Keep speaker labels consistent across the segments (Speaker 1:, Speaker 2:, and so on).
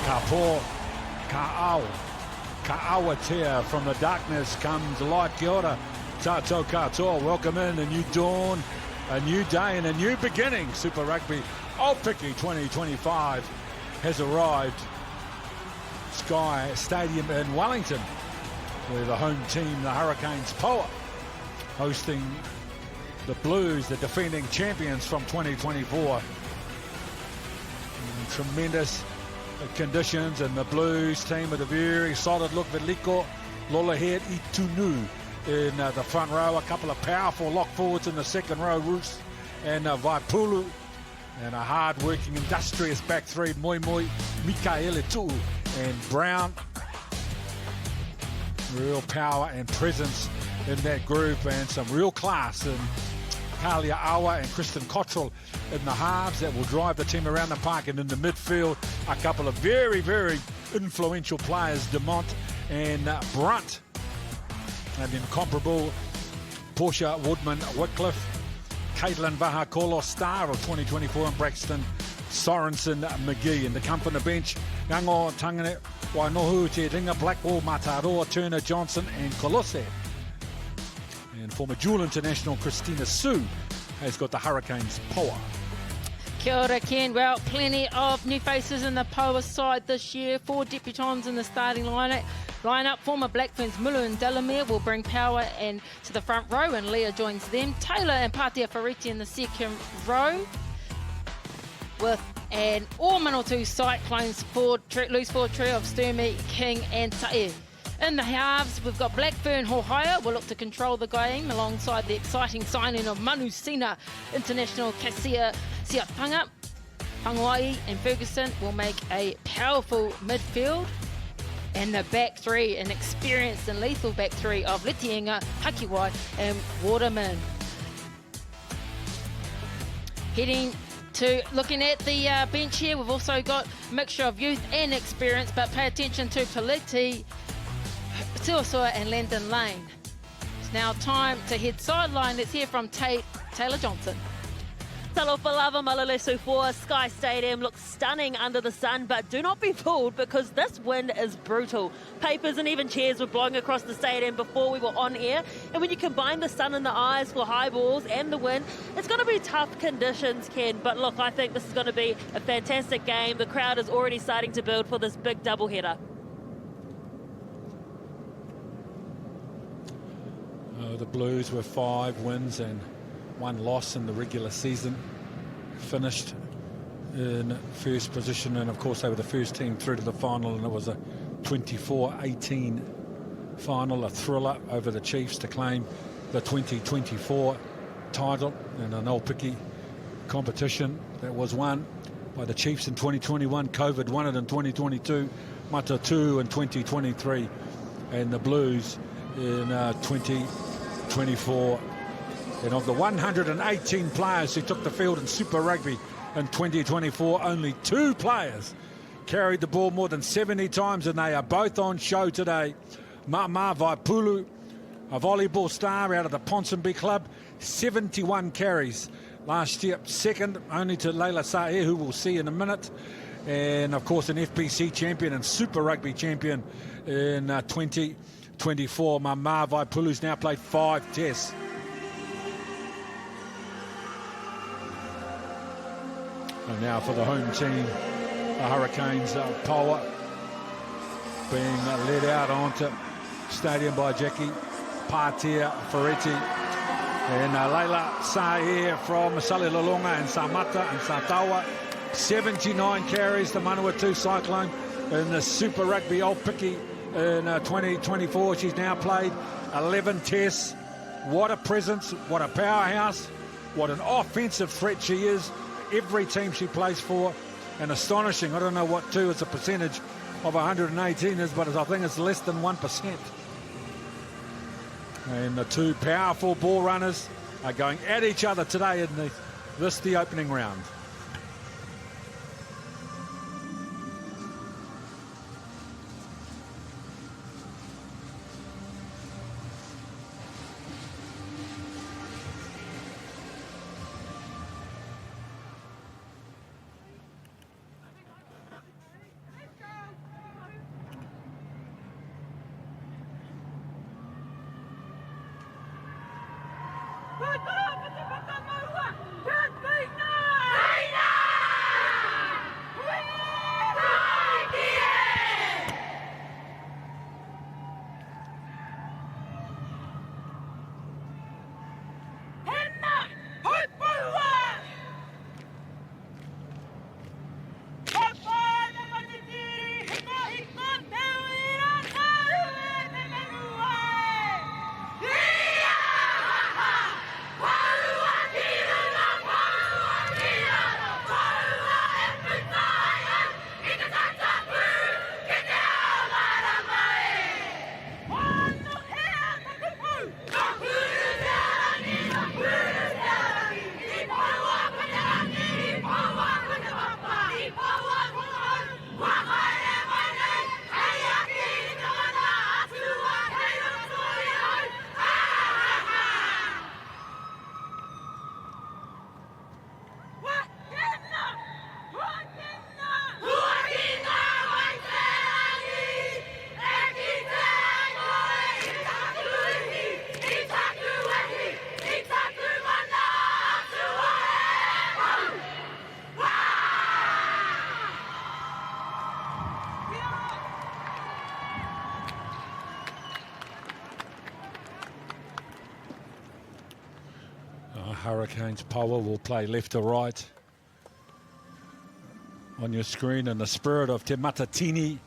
Speaker 1: Ka po, ka au. Ka'awatea, from the darkness comes light. Kia ora, tātou katoa. Welcome in a new dawn, a new day and a new beginning. Super Rugby Aupiki 2025 has arrived. Sky Stadium in Wellington, where the home team, the Hurricanes Poua, hosting the Blues, the defending champions from 2024. Tremendous conditions, and the Blues team with a very solid look. Veliko, Lolahead, Itunu in the front row. A couple of powerful lock forwards in the second row, Roos and Vaipulu, and a hard-working, industrious back three, Moi, Mikaele Tu'u and Brown. Real power and presence in that group, and some real class in Kalia Awa and Kristen Cottrell in the halves that will drive the team around the park. And in the midfield, a couple of very, very influential players, DeMont and Brunt. And incomparable Portia Woodman-Wycliffe, Caitlin Vahakolo, star of 2024, and Braxton Sorensen McGee. And to come from the bench, Ngango Tangane Wainohu Te Ringa, Blackwall, Mataroa, Turner, Johnson and Kolose. And former dual international Christina Sue has got the Hurricanes Poua.
Speaker 2: Kia ora, Ken. Well, plenty of new faces in the Poua side this year. 4 debutants in the starting lineup. Former Black Ferns Mulu and Delamere will bring power and to the front row, and Leah joins them. Taylor and Patia Fariti in the second row, with an all-Manawatu Cyclones loose forward trio of Sturmy, King and Tae. In the halves, we've got Blackburn Hohaya will look to control the game alongside the exciting signing of Manu Sina, international Kasia Siapanga. Panguai and Ferguson will make a powerful midfield. And the back three, an experienced and lethal back three of Litienga, Hakiwai and Waterman. Looking at the bench here, we've also got a mixture of youth and experience, but pay attention to Paliti, Tuasua and Landon Lane. It's now time to head sideline. Let's hear from Taylor Johnson.
Speaker 3: Talofalava Malalesu for Sky Stadium looks stunning under the sun, but do not be fooled because this wind is brutal. Papers and even chairs were blowing across the stadium before we were on air, and when you combine the sun in the eyes for high balls and the wind, it's going to be tough conditions, Ken. But look, I think this is going to be a fantastic game. The crowd is already starting to build for this big doubleheader.
Speaker 1: The Blues were 5 wins and 1 loss in the regular season, finished in first position, and of course they were the first team through to the final, and it was a 24-18 final, a thriller over the Chiefs to claim the 2024 title, and an Aupiki competition that was won by the Chiefs in 2021. COVID won it in 2022, Matatu in 2023, and the Blues in 2024. And of the 118 players who took the field in Super Rugby in 2024, only 2 players carried the ball more than 70 times, and they are both on show today. Mama Vaipulu, a volleyball star out of the Ponsonby Club, 71 carries last year, second only to Leila Sae, who we'll see in a minute, and of course an FBC champion and Super Rugby champion in 2024. Mama Vaipulu's now played 5 tests. And now for the home team, the Hurricanes, Poua, being led out onto stadium by Jackie Patia Ferretti and Leila Sae from Salilolonga and Samata and Satawa. 79 carries, the Manawatu Cyclone in the Super Rugby Aupiki in 2024. She's now played 11 tests. What a presence, what a powerhouse, what an offensive threat she is. Every team she plays for, and astonishing. I don't know what 2 is a percentage of 118 is, but I think it's less than 1%. And the 2 powerful ball runners are going at each other today in the opening round. Hurricanes Poua will play left to right on your screen in the spirit of Te Matatini,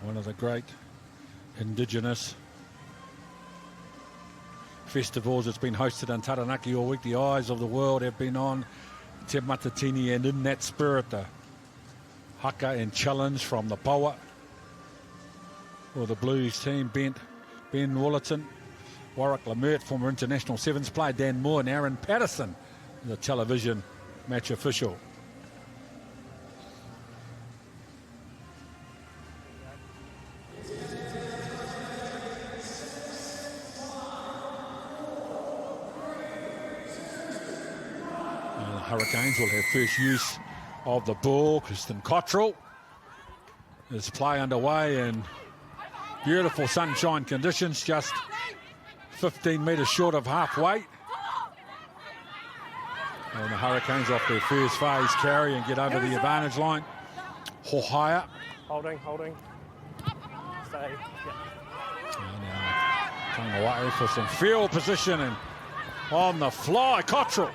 Speaker 1: one of the great Indigenous festivals that's been hosted in Taranaki all week. The eyes of the world have been on Te Matatini, and in that spirit, the haka and challenge from the Poua, or the Blues team, Ben Wollerton, Warwick Lamert, former international sevens player, Dan Moore, and Aaron Patterson, the television match official. Hurricanes will have first use of the ball. Kristen Cottrell. There's play underway in beautiful sunshine conditions, just 15 metres short of halfway. And the Hurricanes off their first phase carry and get over the advantage line. Hohaya.
Speaker 4: Holding. Stay.
Speaker 1: Tangawai for some field position, and on the fly, Cottrell.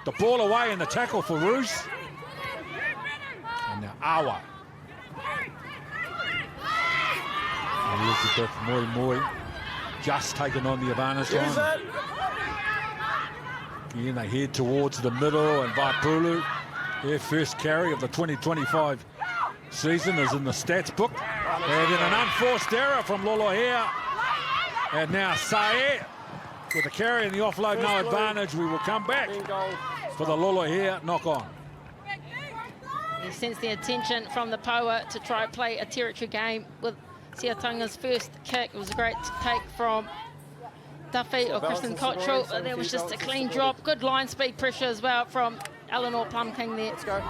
Speaker 1: The ball away in the tackle for Roos. And now Awa. Elizabeth Moi just taken on the advantage line. Again, they head towards the middle, and Vaipulu, their first carry of the 2025 season, is in the stats book. And then an unforced error from Lolohea. And now Sae with the carry and the offload, no advantage. We will come back for the Lolohea knock-on.
Speaker 2: You sense the attention from the Poua to try and play a territory game with Siatanga's first kick. It was a great take from Duffy or Kristen Cottrell. There was just a clean drop. Good line speed pressure as well from Eleanor Plumking there.
Speaker 4: Let's go.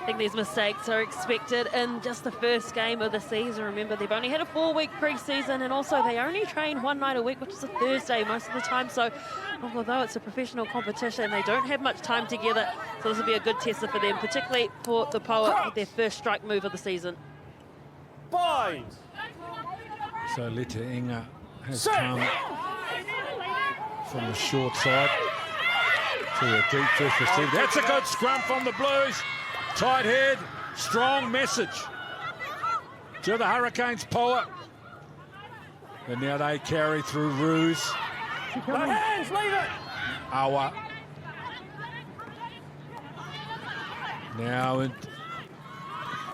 Speaker 3: I think these mistakes are expected in just the first game of the season. Remember, they've only had a 4-week pre-season, and also they only train one night a week, which is a Thursday most of the time. So although it's a professional competition, they don't have much time together. So this will be a good tester for them, particularly for the Poua with their first strike move of the season.
Speaker 4: Bind.
Speaker 1: So Leta Inga has come from the short side to a deep first receive. That's a good scrum from the Blues. Tight head, strong message to the Hurricanes Poua. And now they carry through Roos.
Speaker 4: No hands, leave it.
Speaker 1: Awa. Now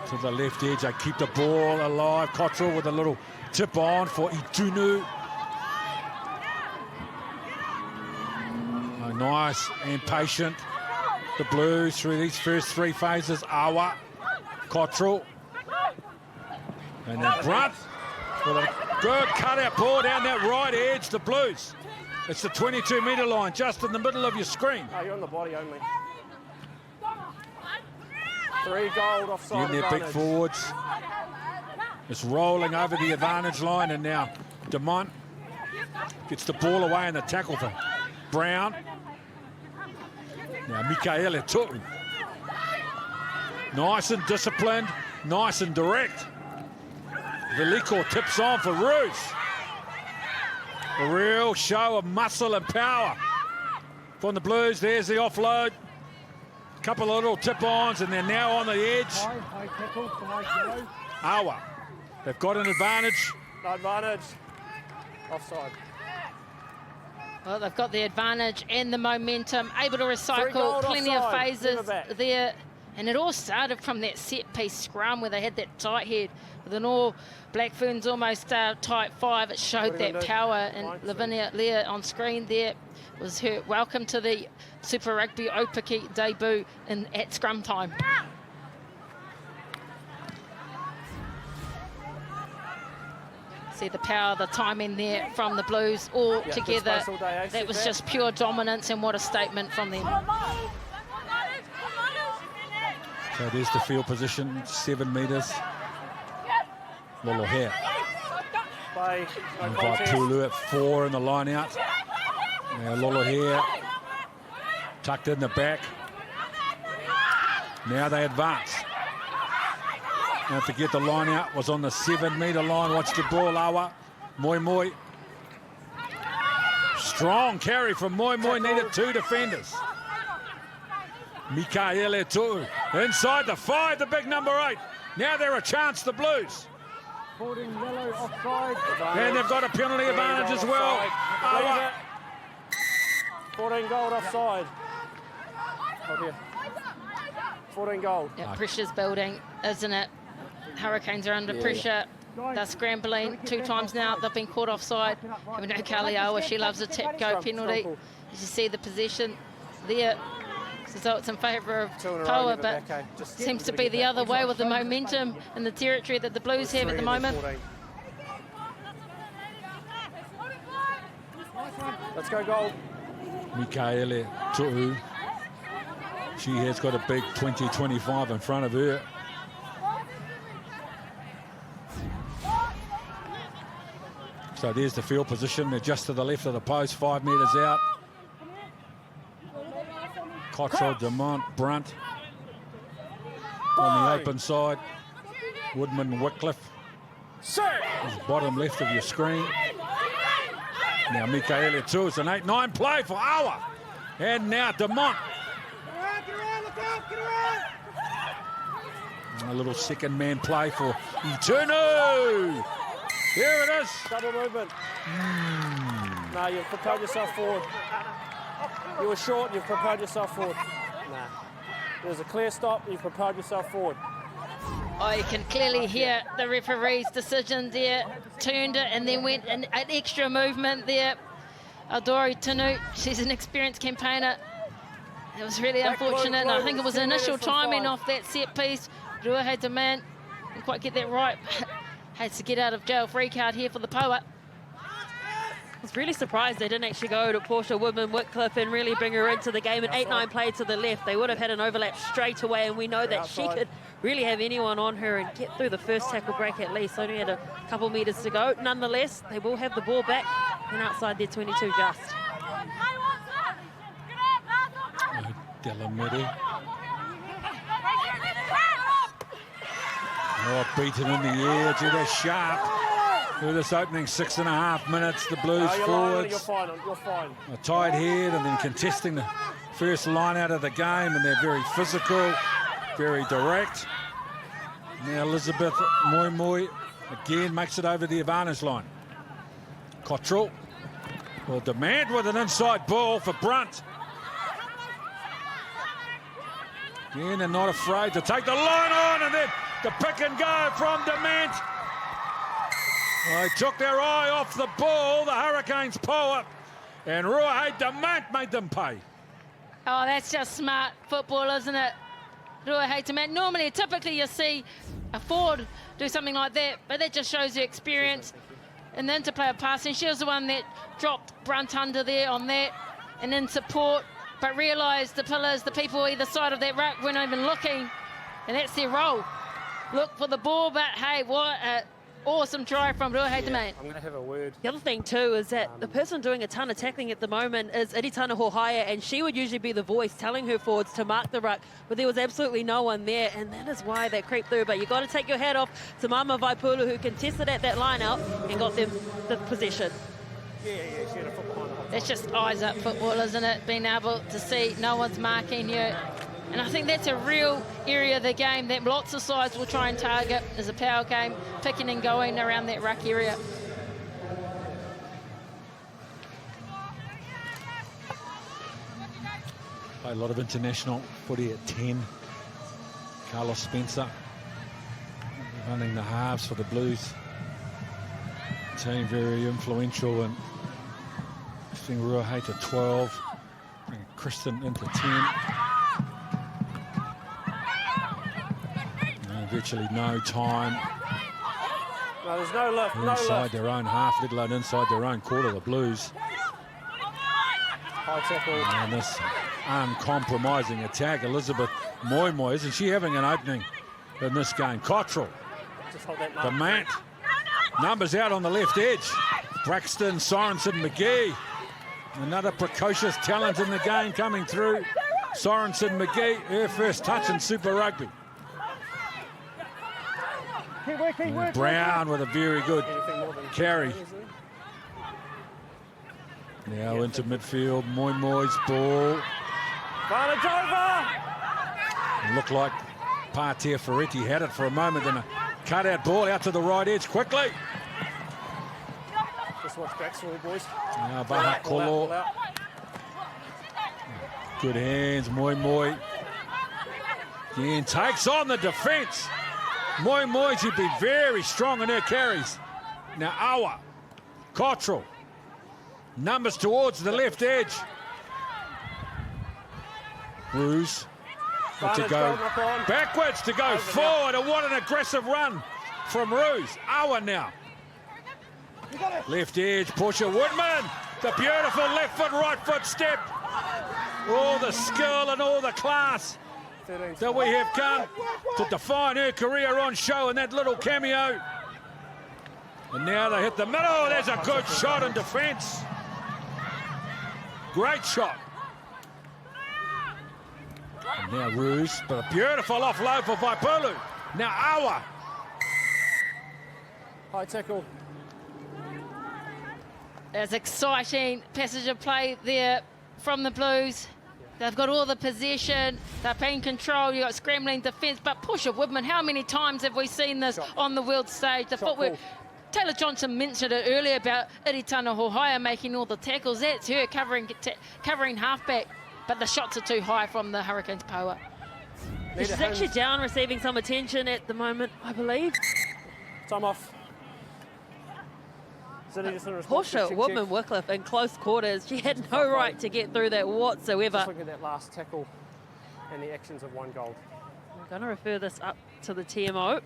Speaker 1: to the left edge, they keep the ball alive. Cottrell with a little tip on for Itunu. Oh, nice and patient. The Blues through these first three phases. Awa, Cottrell, and then Brunt with a good cut-out ball down that right edge. The Blues. It's the 22-metre line, just in the middle of your screen.
Speaker 4: Oh, you're on the body only. 3 gold offside.
Speaker 1: In their big forwards. It's rolling over the advantage line, and now DeMont gets the ball away in the tackle for Brown. Now Mikaele Tu'u. Nice and disciplined, nice and direct. Veliko tips on for Roos. A real show of muscle and power from the Blues. There's the offload. A couple of little tip-ons, and they're now on the edge.
Speaker 4: High tackle for Mike.
Speaker 1: Awa. They've got an advantage.
Speaker 4: No advantage. Offside.
Speaker 2: Well, they've got the advantage and the momentum, able to recycle plenty of phases there. And it all started from that set-piece scrum where they had that tight head. With an all Black Ferns almost tight 5, it showed that power. And Lavinia Lear on screen there was her welcome to the Super Rugby Aupiki debut at scrum time. See the power, the timing there from the Blues all together. That was just pure dominance, and what a statement from them.
Speaker 1: So there's the field position, 7 metres. Lolohea. And Vaipulu at 4 in the line out. Now Lolohea tucked in the back. Now they advance. Don't forget the line out was on the 7-metre line. Watch the ball, Awa. Moi. Strong carry from Moi. Needed 2 defenders. Mikaele Tu'u inside the 5, the big number 8. Now they're a chance, the Blues.
Speaker 4: 14 yellow offside.
Speaker 1: And they've got a penalty advantage as well.
Speaker 4: Leave it. 14 gold offside. Oh dear. 14 gold.
Speaker 2: Yeah, pressure's building, isn't it? Hurricanes are under pressure. They're scrambling 2 times now. They've been caught offside. And we know Kalioa, she loves a tap-go penalty. As you see the possession there. So it's in favour of Poua, but seems to be the other way with the momentum and the territory that the Blues have at the moment.
Speaker 4: Let's go gold.
Speaker 1: Mikaele Tu'u. She has got a big 20-25 in front of her. So there's the field position. They're just to the left of the post, 5 metres out. Cottrell, Demont, Brunt on the open side. Woodman, Wycliffe. Bottom left of your screen. Now Mikaele Tu'u. It's an 8-9 play for Aua. And now Demont. A little second man play for Eternal. Here it is.
Speaker 4: Double movement. No, you've propelled yourself forward. You were short, you've propelled yourself forward. Nah. There's a clear stop, you've propelled yourself forward.
Speaker 2: Oh, you can clearly hear the referee's decision there. Turned it and then went an extra movement there. Adori Tunu, she's an experienced campaigner. It was really unfortunate, and I think it was initial timing off that set piece. Ruahei Demand didn't quite get that right. Had to get out of jail free card here for the Poua.
Speaker 3: I was really surprised they didn't actually go to Portia Woodman Wycliffe and really bring her into the game. An 8-9 play to the left. They would have had an overlap straight away, and we know that she could really have anyone on her and get through the first tackle break at least. Only had a couple metres to go. Nonetheless, they will have the ball back and outside their 22 just.
Speaker 1: Delamere. Oh, beaten in the air. Gee, they're sharp. Through this opening 6.5 minutes, the Blues forwards.
Speaker 4: You're fine, you're fine.
Speaker 1: A tight head and then contesting the first line out of the game, and they're very physical, very direct. Now Elizabeth Moi again makes it over the advantage line. Cottrell will demand with an inside ball for Brunt. Again, they're not afraid to take the line on, and then the pick and go from Dement. Well, they took their eye off the ball, the Hurricanes Poua, and Ruahei Dement made them pay.
Speaker 2: Oh, that's just smart football, isn't it? Ruahei Dement. Normally, typically you see a forward do something like that, but that just shows the experience and the interplay of passing. She was the one that dropped Brunt under there on that and in support, but realised the pillars, the people either side of that ruck weren't even looking, and that's their role. Look for the ball, but hey, what a awesome try from Ruahei Dement.
Speaker 4: I'm going to have a word.
Speaker 3: The other thing too is that the person doing a ton of tackling at the moment is Iritana Hohaia, and she would usually be the voice telling her forwards to mark the ruck, but there was absolutely no one there, and that is why they creeped through. But you've got to take your hat off to Mama Vaipulu, who contested at that line out and got them the possession.
Speaker 4: Yeah, she had a foot behind the whole time.
Speaker 2: That's just eyes up football, isn't it? Being able to see no one's marking you. And I think that's a real area of the game that lots of sides will try and target as a power game, picking and going around that ruck area.
Speaker 1: Play a lot of international footy at 10. Carlos Spencer running the halves for the Blues. Team very influential, and seeing Ruahei to 12, bringing Kristen into 10. Virtually no time.
Speaker 4: No, there's no lift, no
Speaker 1: inside
Speaker 4: lift.
Speaker 1: their own half, let alone inside their own quarter, the Blues.
Speaker 4: High tackle.
Speaker 1: And this uncompromising attack. Elizabeth Moi, isn't she having an opening in this game? Cottrell,
Speaker 4: Just hold that mark.
Speaker 1: Dement, numbers out on the left edge. Braxton, Sorensen, McGee. Another precocious talent in the game coming through. Sorensen McGee, her first touch in Super Rugby. Brown with a very good carry. Now into midfield, Moi's ball.
Speaker 4: Advantage over!
Speaker 1: Looked like Patea Ferretti had it for a moment, then a cut-out ball out to the right edge quickly.
Speaker 4: Just watch backs for you, boys.
Speaker 1: Now Baha Kolo. Good hands, Moi. Again, takes on the defence. Moi should be very strong in her carries. Now Awa, Cottrell. Numbers towards the left edge. Ruse. To go backwards, to go forward, and what an aggressive run from Ruse. Awa now. Left edge, pusher, Woodman. The beautiful left foot, right foot step. All the skill and all the class that we have come to define her career on show in that little cameo. And now they hit the middle. There's a good shot in defence. Great shot. And now Ruse, but a beautiful offload for Vaipulu. Now Awa.
Speaker 4: High tackle.
Speaker 2: There's exciting passage of play there from the Blues. They've got all the possession, they're playing control, you've got scrambling defence, but Portia Woodman, how many times have we seen this on the world stage? The footwork. Taylor Johnson mentioned it earlier about Iritana Hohaia making all the tackles. That's her covering halfback, but the shots are too high from the Hurricanes Poua.
Speaker 3: She's actually down, receiving some attention at the moment, I believe.
Speaker 4: Time off.
Speaker 3: Portia Woodman Wycliffe in close quarters. She had no right to get through that whatsoever.
Speaker 4: Just look at that last tackle and the actions of one goal.
Speaker 3: I'm going to refer this up to the TMO.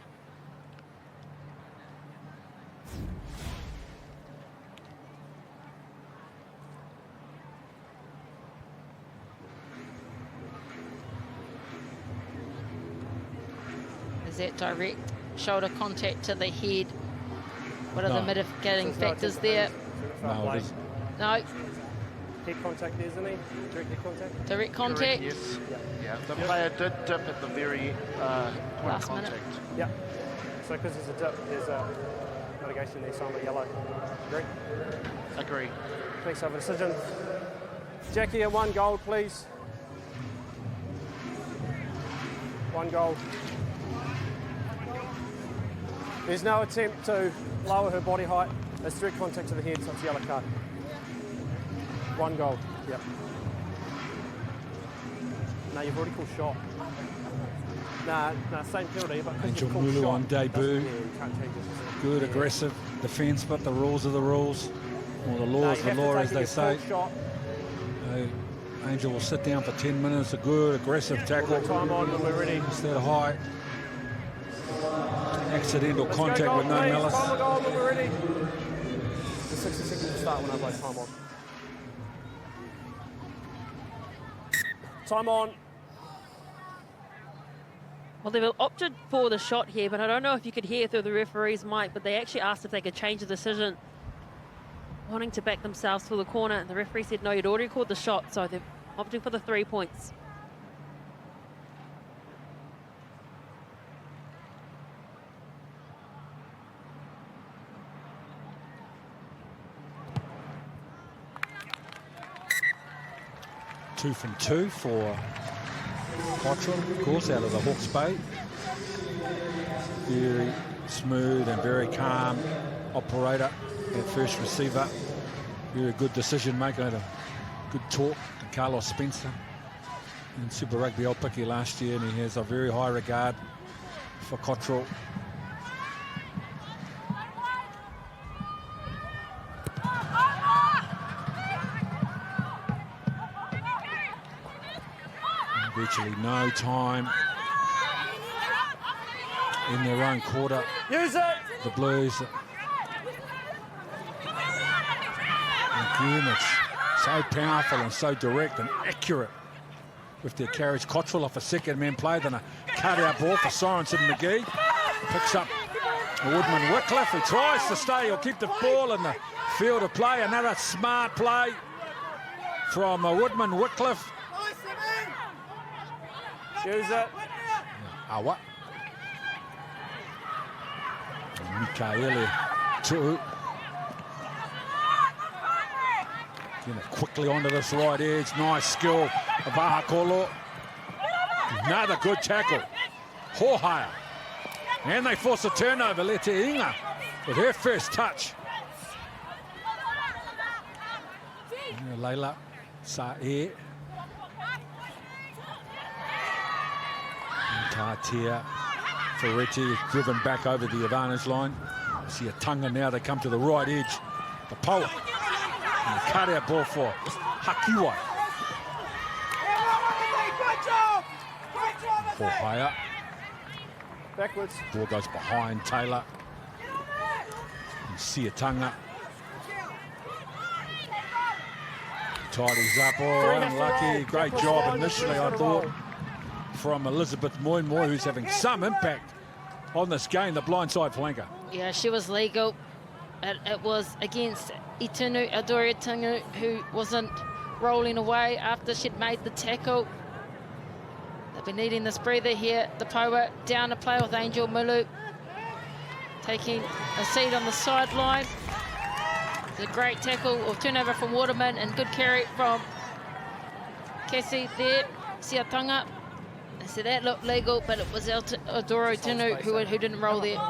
Speaker 2: Is that direct shoulder contact to the head? What are the mitigating factors there?
Speaker 1: No, it isn't.
Speaker 2: No.
Speaker 4: Head contact there, isn't he? Direct head contact?
Speaker 2: Direct contact?
Speaker 5: Correct, yes. Yeah, the player did dip at the very point
Speaker 2: Last
Speaker 5: of contact.
Speaker 2: minute.
Speaker 4: Yeah. So because there's a dip, there's a mitigation there, so I'm a yellow. Agree?
Speaker 5: Agree.
Speaker 4: Thanks for the decision. Jackie, a 1 goal, please. 1 goal. There's no attempt to lower her body height. There's direct contact to the head, so it's a yellow card. 1 goal. Yep. No, you've already called shot. Nah, same penalty, but because
Speaker 1: Angel
Speaker 4: you've called
Speaker 1: Mulu
Speaker 4: shot,
Speaker 1: on debut.
Speaker 4: you can't change it.
Speaker 1: Good aggressive defence, but the rules are the rules. Or the law's the law, as they say. Angel will sit down for 10 minutes. A good aggressive tackle.
Speaker 4: Time on when we're ready.
Speaker 1: Instead of high. Accidental contact with no malice.
Speaker 4: Time on goal when we're ready. The 60 seconds to start when I play time on. Time on.
Speaker 3: Well, they've opted for the shot here, but I don't know if you could hear through the referee's mic, but they actually asked if they could change the decision, wanting to back themselves for the corner, and the referee said no, you'd already called the shot, so they're opting for the 3 points.
Speaker 1: Two from 2 for Cottrell, of course, out of the Hawke's Bay. Very smooth and very calm operator at first receiver. Very good decision maker. Had a good talk to Carlos Spencer in Super Rugby Aupiki last year, and he has a very high regard for Cottrell. Virtually no time in their own quarter.
Speaker 4: Use it!
Speaker 1: The Blues. Again, it's so powerful and so direct and accurate with their carriage. Cottrell off a second man play, then a cut-out ball for Sorensen McGee. Picks up Woodman Wycliffe, who tries to stay. He'll keep the ball in the field of play. Another smart play from Woodman Wycliffe.
Speaker 4: Use it.
Speaker 1: Awa. Mikaele Tu'u. Getting it quickly onto this right edge. Nice skill of Vahakolo. Another good tackle. Hohaya. And they force a turnover. Lete Inga with her first touch. Leila Sa'e. Katia Ferretti is driven back over the advantage line. See a Tonga now. They come to the right edge. The Poua. And the cut-out ball for Hakiwa. Hohaya.
Speaker 4: Backwards.
Speaker 1: Ball goes behind Taylor. And Siatanga. Tidies up. Oh, unlucky. Great job initially, I thought, from Elizabeth Moymoy, who's having some impact on this game, the blindside flanker.
Speaker 2: Yeah, she was legal. It was against Itunu Adoriatungu, who wasn't rolling away after she'd made the tackle. They've been needing this breather here. The Poua down to play with Angel Mulu, taking a seat on the sideline. It's a great tackle or turnover from Waterman and good carry from Cassie there. Siatanga. So that looked legal, but it was Adoro Tunu who didn't roll there.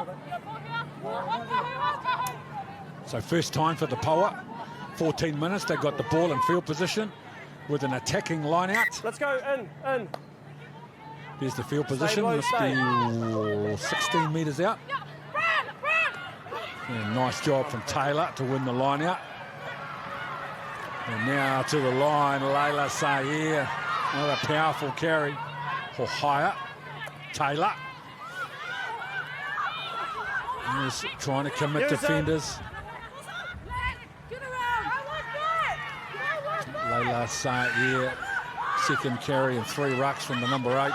Speaker 1: So first time for the Poua. 14 minutes, they got the ball in field position with an attacking line out.
Speaker 4: Let's go, in.
Speaker 1: There's the field position, must be 16 metres out. And nice job from Taylor to win the line out. And now to the line, Leila Sayer. Another powerful carry. Hohaya, Taylor. He's trying to commit defenders. Leila Sayer, second carry and 3 rucks from the number 8.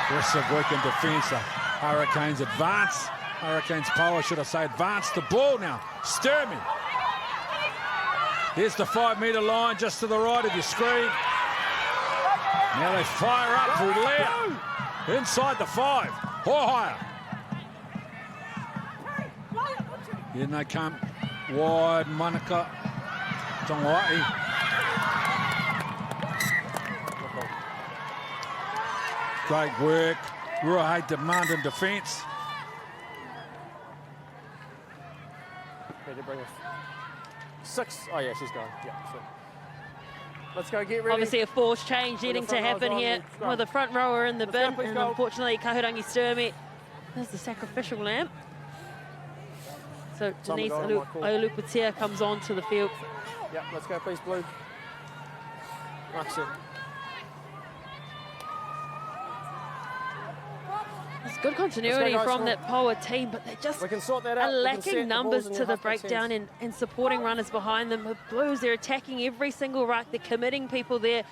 Speaker 1: Aggressive work in defence. The Hurricanes advance. Hurricanes Poua, should I say, advance the ball now. Sturmy. Here's the 5-metre line just to the right of your screen. Now they fire up for Leah. Inside the 5. Hohaya. In they come. Wide, Manaka. Tongwai. Great work. Ruahei demand in defence.
Speaker 4: Okay, to bring us 6. Oh yeah, she's gone. Yeah. So. Let's go get ready.
Speaker 3: Obviously a forced change needing to happen here with the front rower in the bin, and unfortunately Kahurangi Sturmy is the sacrificial lamb. So Denise Ayuluputia comes on to the field.
Speaker 4: Yeah, let's go please, Blue. That's it.
Speaker 3: There's good continuity from that Poua team, but they just are lacking numbers to the breakdown and supporting runners behind them. With Blues, they're attacking every single ruck. They're committing people there.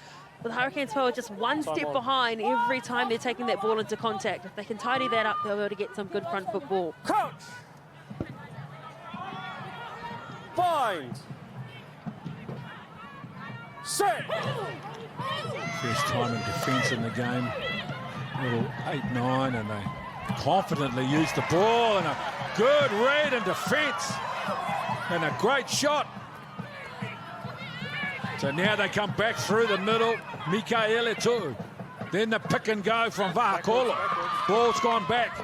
Speaker 3: With Hurricanes Poua just one step behind every time they're taking that ball into contact. If they can tidy that up, they'll be able to get some good front foot ball.
Speaker 4: Coach! Bind! Set!
Speaker 1: First time in defence in the game. Little 8-9, and they confidently use the ball, and a good read in defence and a great shot. So now they come back through the middle. Mikaele too. Then the pick and go from Vahakolo. Ball's gone back.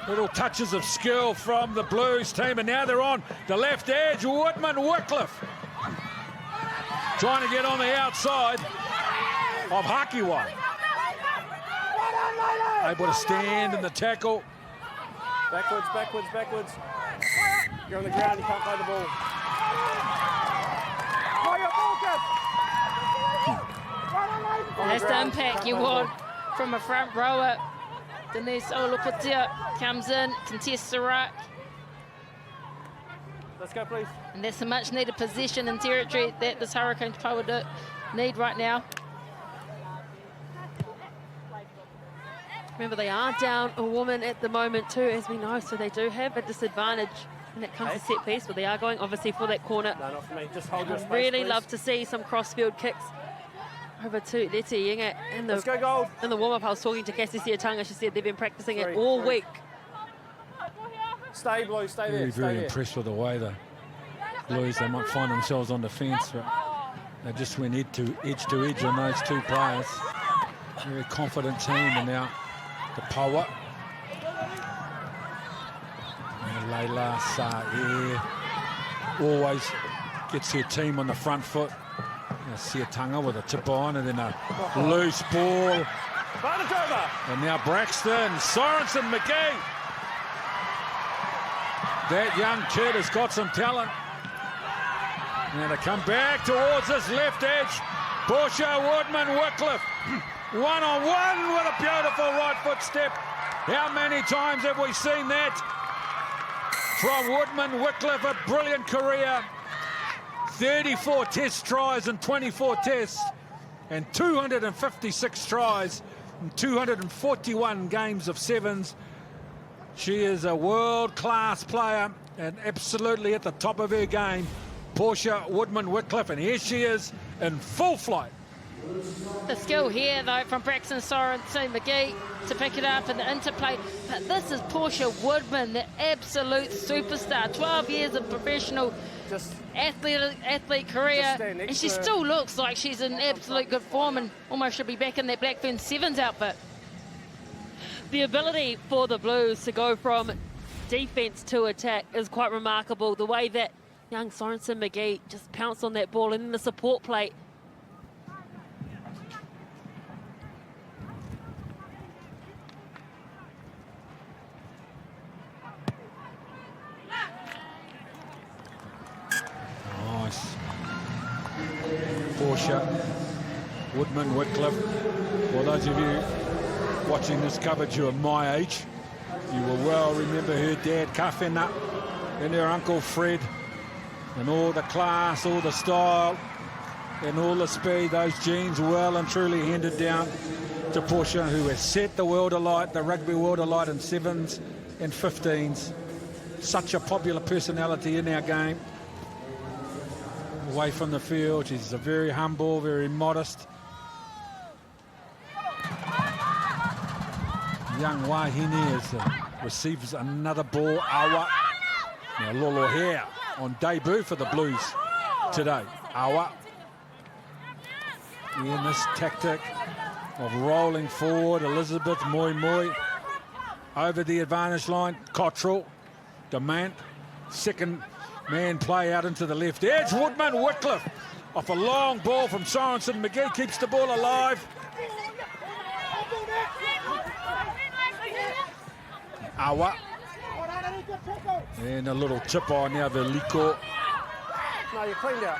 Speaker 1: Little touches of skill from the Blues team, and now they're on the left edge. Woodman Wycliffe trying to get on the outside of Hakiwai. Able to stand in the tackle.
Speaker 4: Backwards. You're on the ground, you can't play the ball.
Speaker 2: That's the impact you want from a front rower. Denise Oluputia comes in, contests the ruck.
Speaker 4: Let's go, please.
Speaker 2: And that's a much needed position and territory that this Hurricanes Poua need right now.
Speaker 3: Remember, they are down a woman at the moment too, as we know, so they do have a disadvantage when it comes to set piece, but they are going obviously for that corner.
Speaker 4: No, not for me. Just hold your space,
Speaker 3: really
Speaker 4: please.
Speaker 3: love to see some cross-field kicks over to Leti Yinga.
Speaker 4: Let's go, Gold.
Speaker 3: In the warm-up, I was talking to Cassie Siatanga. She said they've been practicing it all week.
Speaker 4: Stay, Blue, stay there.
Speaker 1: Very,
Speaker 4: Stay
Speaker 1: very
Speaker 4: there.
Speaker 1: impressed with the way the Blues, they might find themselves on the fence, but they just went edge to edge on those two players. Very confident team, and now the Poua. And Leila Sae always gets her team on the front foot. Siatanga with a tip on, and then a loose ball. And now Braxton, Sorensen, McGee. That young kid has got some talent. Now to come back towards this left edge. Poua, Woodman, Wycliffe. One-on-one with a beautiful right foot step. How many times have we seen that? From Woodman, Wycliffe, a brilliant career. 34 test tries in 24 tests. And 256 tries in 241 games of sevens. She is a world-class player and absolutely at the top of her game. Poua, Woodman, Wycliffe, and here she is in full flight.
Speaker 2: The skill here, though, from Braxton, Sorensen, McGee to pick it up and the interplay. But this is Poua Woodman, the absolute superstar. 12 years of professional athlete career, and she still looks like she's in absolute good form and almost should be back in that Blackburn Sevens outfit.
Speaker 3: The ability for the Blues to go from defence to attack is quite remarkable. The way that young Sorensen McGee just pounced on that ball and then the support play.
Speaker 1: Nice. Poua, Woodman, Wycliffe. For those of you watching this coverage who are my age, you will well remember her dad, Kawhena, and her uncle Fred, and all the class, all the style, and all the speed. Those genes well and truly handed down to Poua, who has set the world alight, the rugby world alight in sevens and 15s. Such a popular personality in our game. Away from the field, she's a very humble, very modest. Young Wahine receives another ball. Awa. Now Lolo here on debut for the Blues today. Awa. In this tactic of rolling forward, Elizabeth Moi over the advantage line. Cottrell, Demant, second man play out into the left edge. Woodman, Wycliffe off a long ball from Sorensen. McGee keeps the ball alive. Awa. And a little tip on now, the Liko.
Speaker 4: No, you're cleaned out.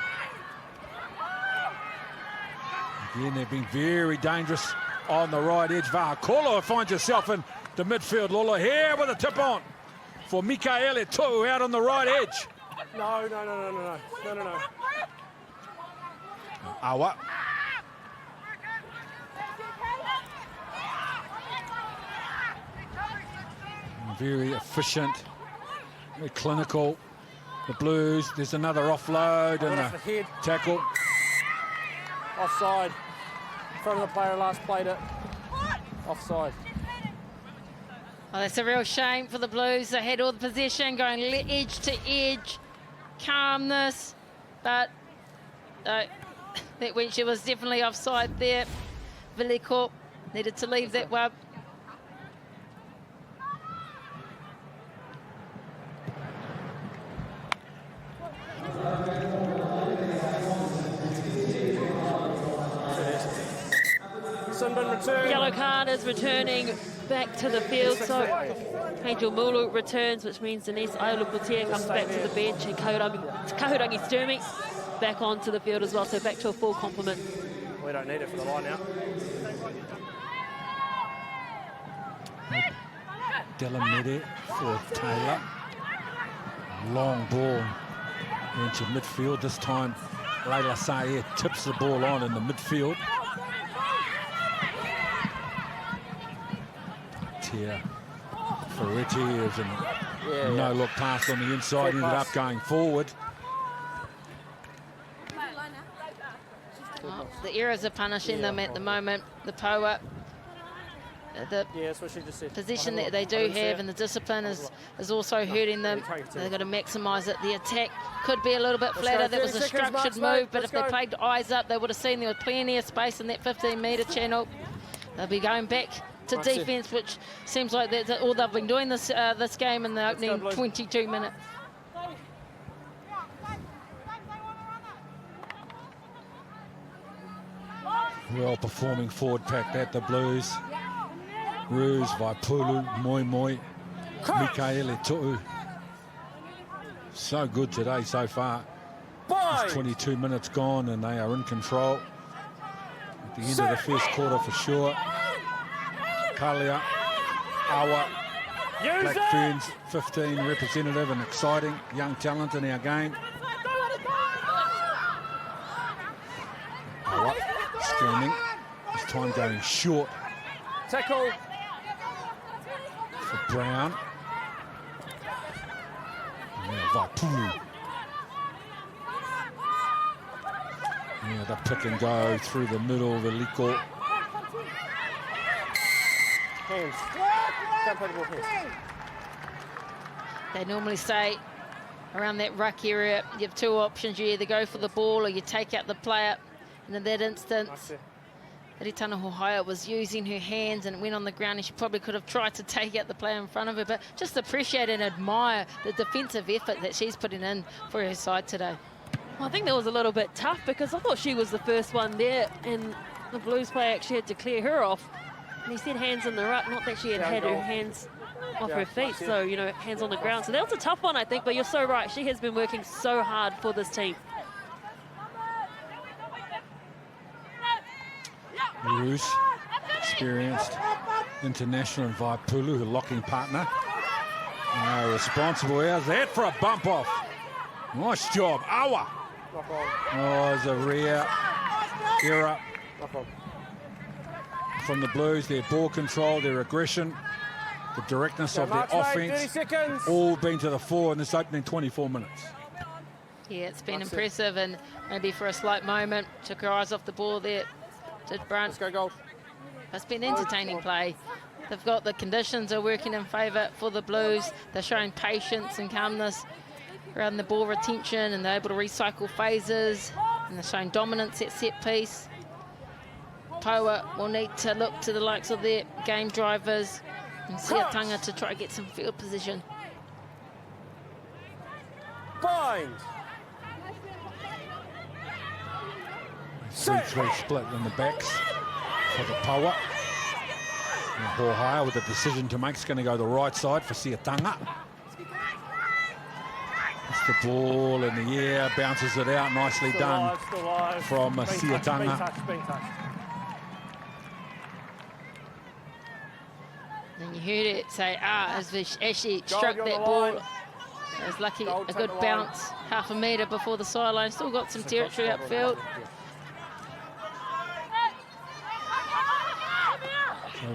Speaker 1: Again, they've been very dangerous on the right edge. Vahakolo finds herself in the midfield. Lolo here with a tip on for Mikaele Tuu out on the right edge.
Speaker 4: No.
Speaker 1: Awa. Very efficient, very clinical. The Blues, there's another offload and a
Speaker 4: head.
Speaker 1: tackle.
Speaker 4: Offside. In front of the player last played it. Offside.
Speaker 2: Oh, that's a real shame for the Blues. They had all the possession, going edge to edge, calmness, but that when she was definitely offside there. Villicorp needed to leave that one.
Speaker 3: Yellow card is returning back to the field, so Angel Mulu returns, which means Denise Ailuputia comes back to the bench, and Kahurangi Sturmey back onto the field as well, so back to a full complement.
Speaker 4: We don't need it for the line now.
Speaker 1: Delamede for Taylor. Long ball into midfield. This time, Leila Sae tips the ball on in the midfield. Here, Ferretti is a no-look pass on the inside, ended up going forward.
Speaker 2: Oh, the errors are punishing them at the moment, the Poua. the
Speaker 4: Yeah, that's what she just said.
Speaker 2: position that they do have and the discipline is also hurting them. They've got to maximise it. The attack could be a little bit flatter. That was a structured move, but if they played eyes up, they would have seen there was plenty of space in that 15-metre channel. They'll be going back to defence, which seems like that's all they've been doing this this game in the opening 22 minutes.
Speaker 1: Well-performing forward pack that, the Blues. Ruse, Vaipulu, Moi Moi, Mikaele Tu'u. So good today so far. It's 22 minutes gone and they are in control. At the end of the first quarter for sure. Kalia, Awa, Black Ferns, 15 representative and exciting young talent in our game. Awa scanning, this time going short.
Speaker 4: Tackle.
Speaker 1: For Brown. And now Vaipulu. Yeah, the pick and go through the middle, the Liko.
Speaker 4: Hands. Don't play the ball, hands.
Speaker 2: They normally say around that ruck area, you have two options. You either go for the ball or you take out the player. And in that instance, Eritana Hohaya was using her hands and it went on the ground, and she probably could have tried to take out the player in front of her, but just appreciate and admire the defensive effort that she's putting in for her side today.
Speaker 3: Well, I think that was a little bit tough because I thought she was the first one there and the Blues player actually had to clear her off. And he said hands in the ruck, not that she had had her hands off her feet, so, you know, hands on the ground. So that was a tough one, I think, but you're so right. She has been working so hard for this team.
Speaker 1: Roos, experienced international and Vaipulu, her locking partner. Responsible. How's that for a bump off? Nice job, Awa. Oh, it's a rare error from the Blues. Their ball control, their aggression, the directness of their offence, all been to the fore in this opening 24 minutes.
Speaker 2: Yeah, it's been impressive, and maybe for a slight moment, took her eyes off the ball there. Did Brunt.
Speaker 4: Let's go, goal.
Speaker 2: It's been entertaining play. They've got the conditions are working in favour for the Blues. They're showing patience and calmness around the ball retention, and they're able to recycle phases, and they're showing dominance at set piece. Poua will need to look to the likes of their game drivers and Siatanga to try to get some field position.
Speaker 4: Bind.
Speaker 1: 3-3 split in the backs for the Poua. Hohaya with a decision to make. It's going to go the right side for Siatanga. It's the ball in the air, bounces it out, nicely done from Siatanga.
Speaker 2: And you heard it say, as she stroked that ball. It was lucky, a good bounce, half a metre before the sideline. Still got some territory upfield.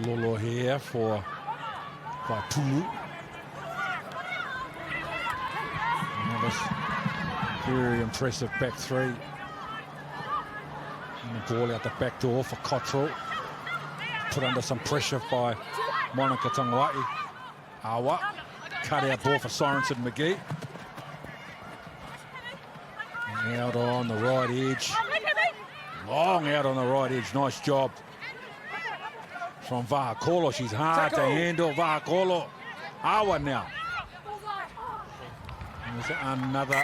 Speaker 1: Lolo here for Vaipulu. Very impressive back three. And the ball out the back door for Cottrell. Put under some pressure by Monica Tangawai. Awa. Cut out ball for Sorensen McGee. And out on the right edge. Long out on the right edge. Nice job from Vahakolo. She's hard to handle, Vahakolo. Awa now. There's another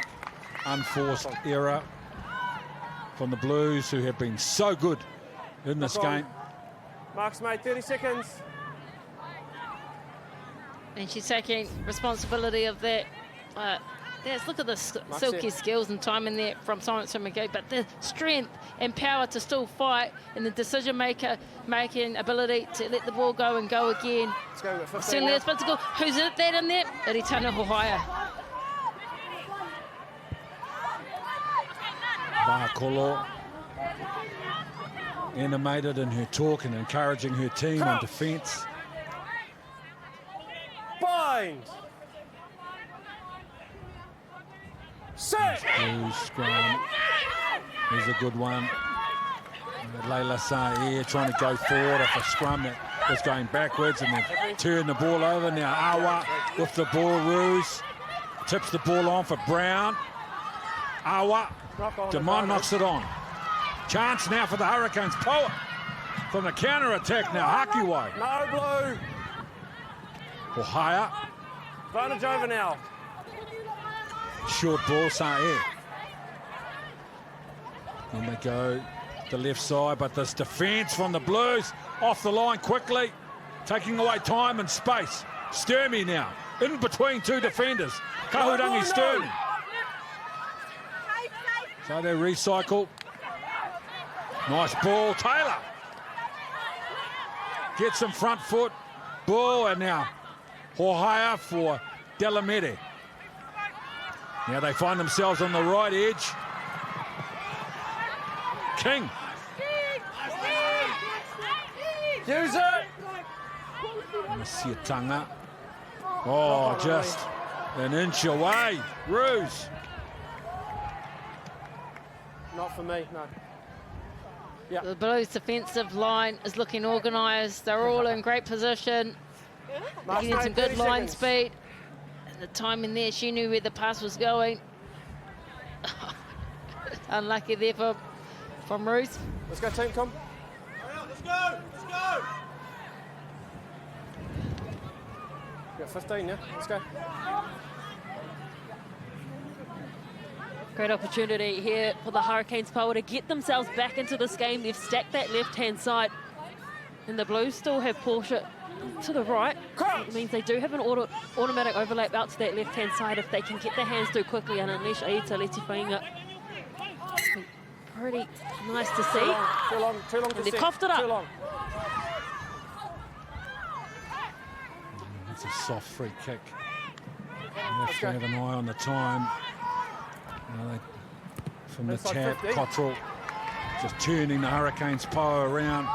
Speaker 1: unforced error from the Blues, who have been so good in this game.
Speaker 4: Mark's made 30 seconds.
Speaker 2: And she's taking responsibility of that. Let's look at the silky skills and timing there from Sorensen McGee, but the strength and power to still fight, and the decision-making ability to let the ball go and go again.
Speaker 4: Let's go with 15.
Speaker 2: Certainly a spectacle. Who's it that in there? Eritana Hohaya.
Speaker 1: Vahakolo animated in her talk and encouraging her team on defence.
Speaker 4: Bind. Set.
Speaker 1: Blues scrum. Here's a good one. Leila Sae trying to go forward off a scrum that was going backwards and then turned the ball over. Now Awa with the ball, Ruse tips the ball on for Brown. Awa, Demond knocks it on. Chance now for the Hurricanes. Poua from the counter-attack now. Hakiwai.
Speaker 4: No blue.
Speaker 1: Ohaya.
Speaker 4: Advantage over now.
Speaker 1: Short ball, Sae. Then they go the left side, but this defence from the Blues off the line quickly, taking away time and space. Sturmy now, in between two defenders. Kahurangi Sturmy. So they recycle. Nice ball, Taylor. Gets some front foot. Ball, and now Ohaya for Delamere. Now they find themselves on the right edge. King.
Speaker 4: Use it.
Speaker 1: Siatanga. Oh, just an inch away. Ruse.
Speaker 4: Not for me, no. Yeah.
Speaker 2: The Blues defensive line is looking organised. They're all in great position. They're getting some good line speed. And the timing there, she knew where the pass was going. Unlucky there from Ruth.
Speaker 4: Let's go, team, come. Let's go, let's go. Got 15, yeah? Let's go.
Speaker 3: Great opportunity here for the Hurricanes Poua to get themselves back into this game. They've stacked that left-hand side. And the Blues still have Porsche to the right. It means they do have an automatic overlap out to that left-hand side if they can get their hands through quickly and unleash Aita Letifainga. Pretty nice to see.
Speaker 4: Too long to
Speaker 3: They
Speaker 4: set.
Speaker 3: coughed it up.
Speaker 4: Too long.
Speaker 1: That's a soft free kick. Let's have an eye on the time. From the tap, Cottrell just turning the Hurricanes Poua around,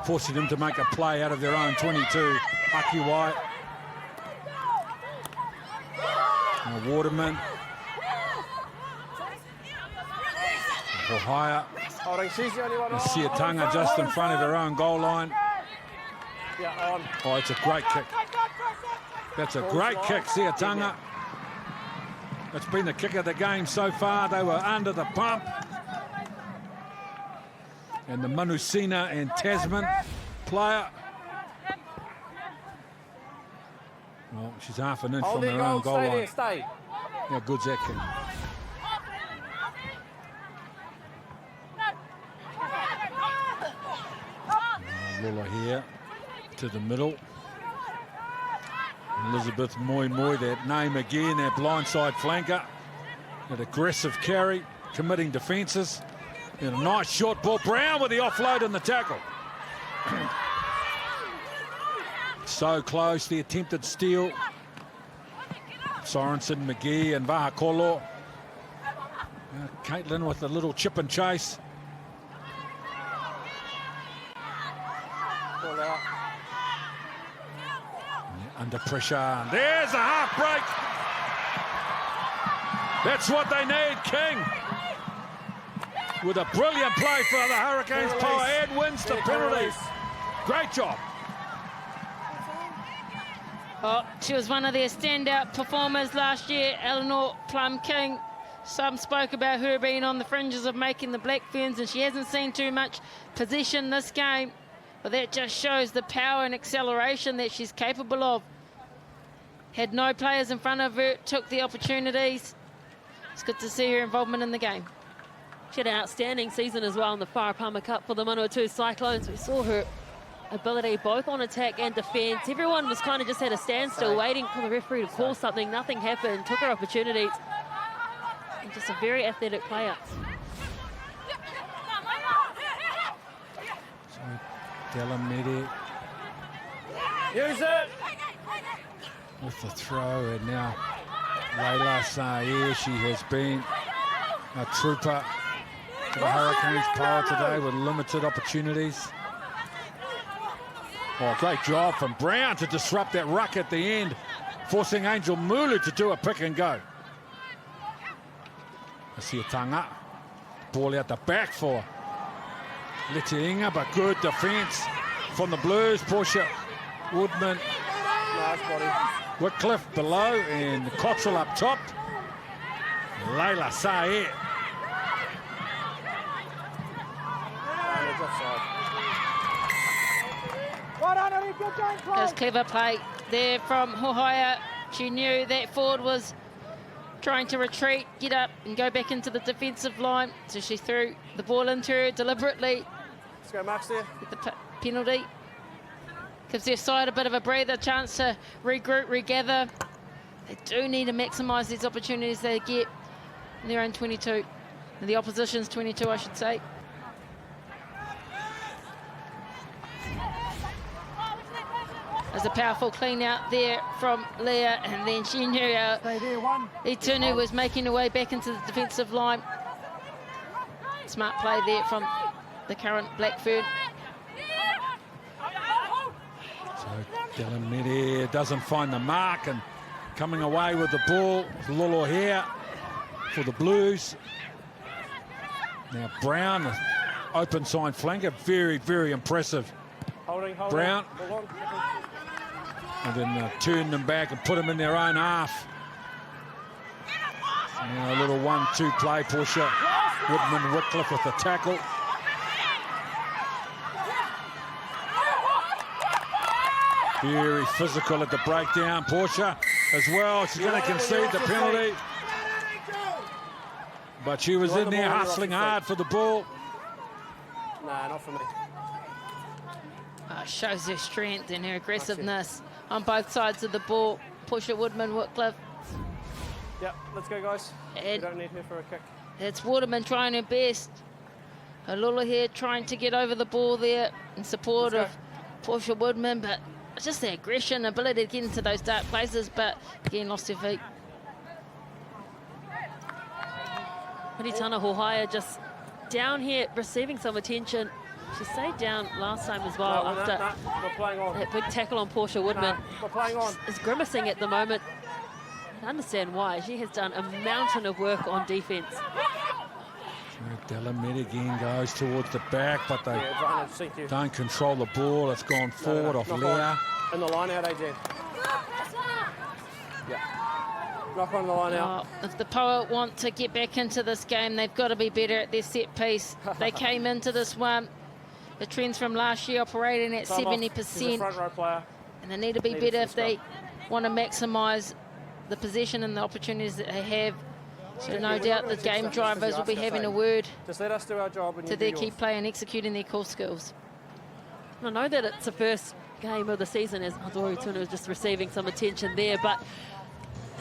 Speaker 1: forcing them to make a play out of their own 22. Akiwai. Waterman. Ohaya.
Speaker 4: She's the only one.
Speaker 1: Siatanga just in front of their own goal line.
Speaker 4: Yeah, on.
Speaker 1: Oh, it's a great kick. That's a great kick, Siatanga. It's been the kick of the game so far. They were under the pump. And the Manusina and Tasman player. Well, she's half an inch from her own goal line.
Speaker 4: Stay.
Speaker 1: How good's that kick? Lula here to the middle. Elizabeth Moi, that name again, that blindside flanker. That aggressive carry, committing defences. And a nice short ball. Brown with the offload and the tackle. So close, the attempted steal. Sorensen, McGee and Vahakolo. Caitlin with a little chip and chase. Under pressure. There's a half break. That's what they need, King. With a brilliant play for the Hurricanes. Poua Ed wins the penalties. Great job.
Speaker 2: Oh, she was one of their standout performers last year, Eleanor Plum-King. Some spoke about her being on the fringes of making the Black Ferns, and she hasn't seen too much possession this game. But that just shows the power and acceleration that she's capable of. Had no players in front of her, took the opportunities. It's good to see her involvement in the game.
Speaker 3: She had an outstanding season as well in the Wharapama Cup for the Manawatu Cyclones. We saw her ability both on attack and defence. Everyone was kind of just at a standstill, waiting for the referee to call something. Nothing happened, took her opportunities. And just a very athletic player.
Speaker 1: Delamere
Speaker 4: Use it.
Speaker 1: with the throw, and now Layla Sayer, she has been a trooper for the Hurricanes Poua today with limited opportunities. Oh, great job from Brown to disrupt that ruck at the end, forcing Angel Mulu to do a pick and go. Siatanga, ball out the back for Letiinga, but good defence. from the Blues. Porsche, Woodman,
Speaker 4: Nice body.
Speaker 1: Whitcliffe below, and Cottrell up top. Layla Sae.
Speaker 2: There's clever play there from Hohaya. She knew that forward was trying to retreat, get up and go back into the defensive line. So she threw the ball into her deliberately.
Speaker 4: Let's go, Max, there.
Speaker 2: With the penalty. Gives their side a bit of a breather, chance to regroup, regather. They do need to maximise these opportunities they get in their own 22. In the opposition's 22, I should say. There's a powerful clean out there from Leah, and then she knew Itunu was making her way back into the defensive line. Smart play there from the current Blackfern.
Speaker 1: So Dylan Mede doesn't find the mark, and coming away with the ball, Lolo here for the Blues. Now Brown, open side flanker, very, very impressive.
Speaker 4: Holding.
Speaker 1: Brown. And then turn them back and put them in their own half. Now a little 1-2 play, Porsche. Woodman, Whitcliffe with the tackle. Very physical at the breakdown. Porsche as well. She's going to concede the penalty. But she was in there hustling hard for the ball.
Speaker 4: Nah, not for me.
Speaker 2: Shows her strength and her aggressiveness on both sides of the ball. Porsche, Woodman, Whitcliffe.
Speaker 4: Yep, let's go, guys. We don't need her for a kick.
Speaker 2: It's Waterman trying her best. Alula here trying to get over the ball there in support of Porsche Woodman, but just the aggression, ability to get into those dark places, but again lost her feet.
Speaker 3: Haritana Hohaya just down here receiving some attention. She stayed down last time as well after
Speaker 4: we're playing on.
Speaker 3: that big tackle on Porsche Woodman.
Speaker 4: We're playing on.
Speaker 3: Is grimacing at the moment. I understand why. She has done a mountain of work on defence.
Speaker 1: Delamed again goes towards the back, but they don't control the ball. It's gone forward off Leah.
Speaker 4: In the line out, AJ. Yeah. Knock on the line out.
Speaker 2: If the Poua want to get back into this game, they've got to be better at their set piece. They came into this one, the trends from last year operating at 70%.
Speaker 4: Front row player.
Speaker 2: And they need to be better if they want to maximise the possession and the opportunities that they have. So no doubt the game drivers will be having a word
Speaker 4: Just let us do our job and
Speaker 2: to their key play and executing their core skills.
Speaker 3: I know that it's the first game of the season as Adori Tuna is just receiving some attention there, but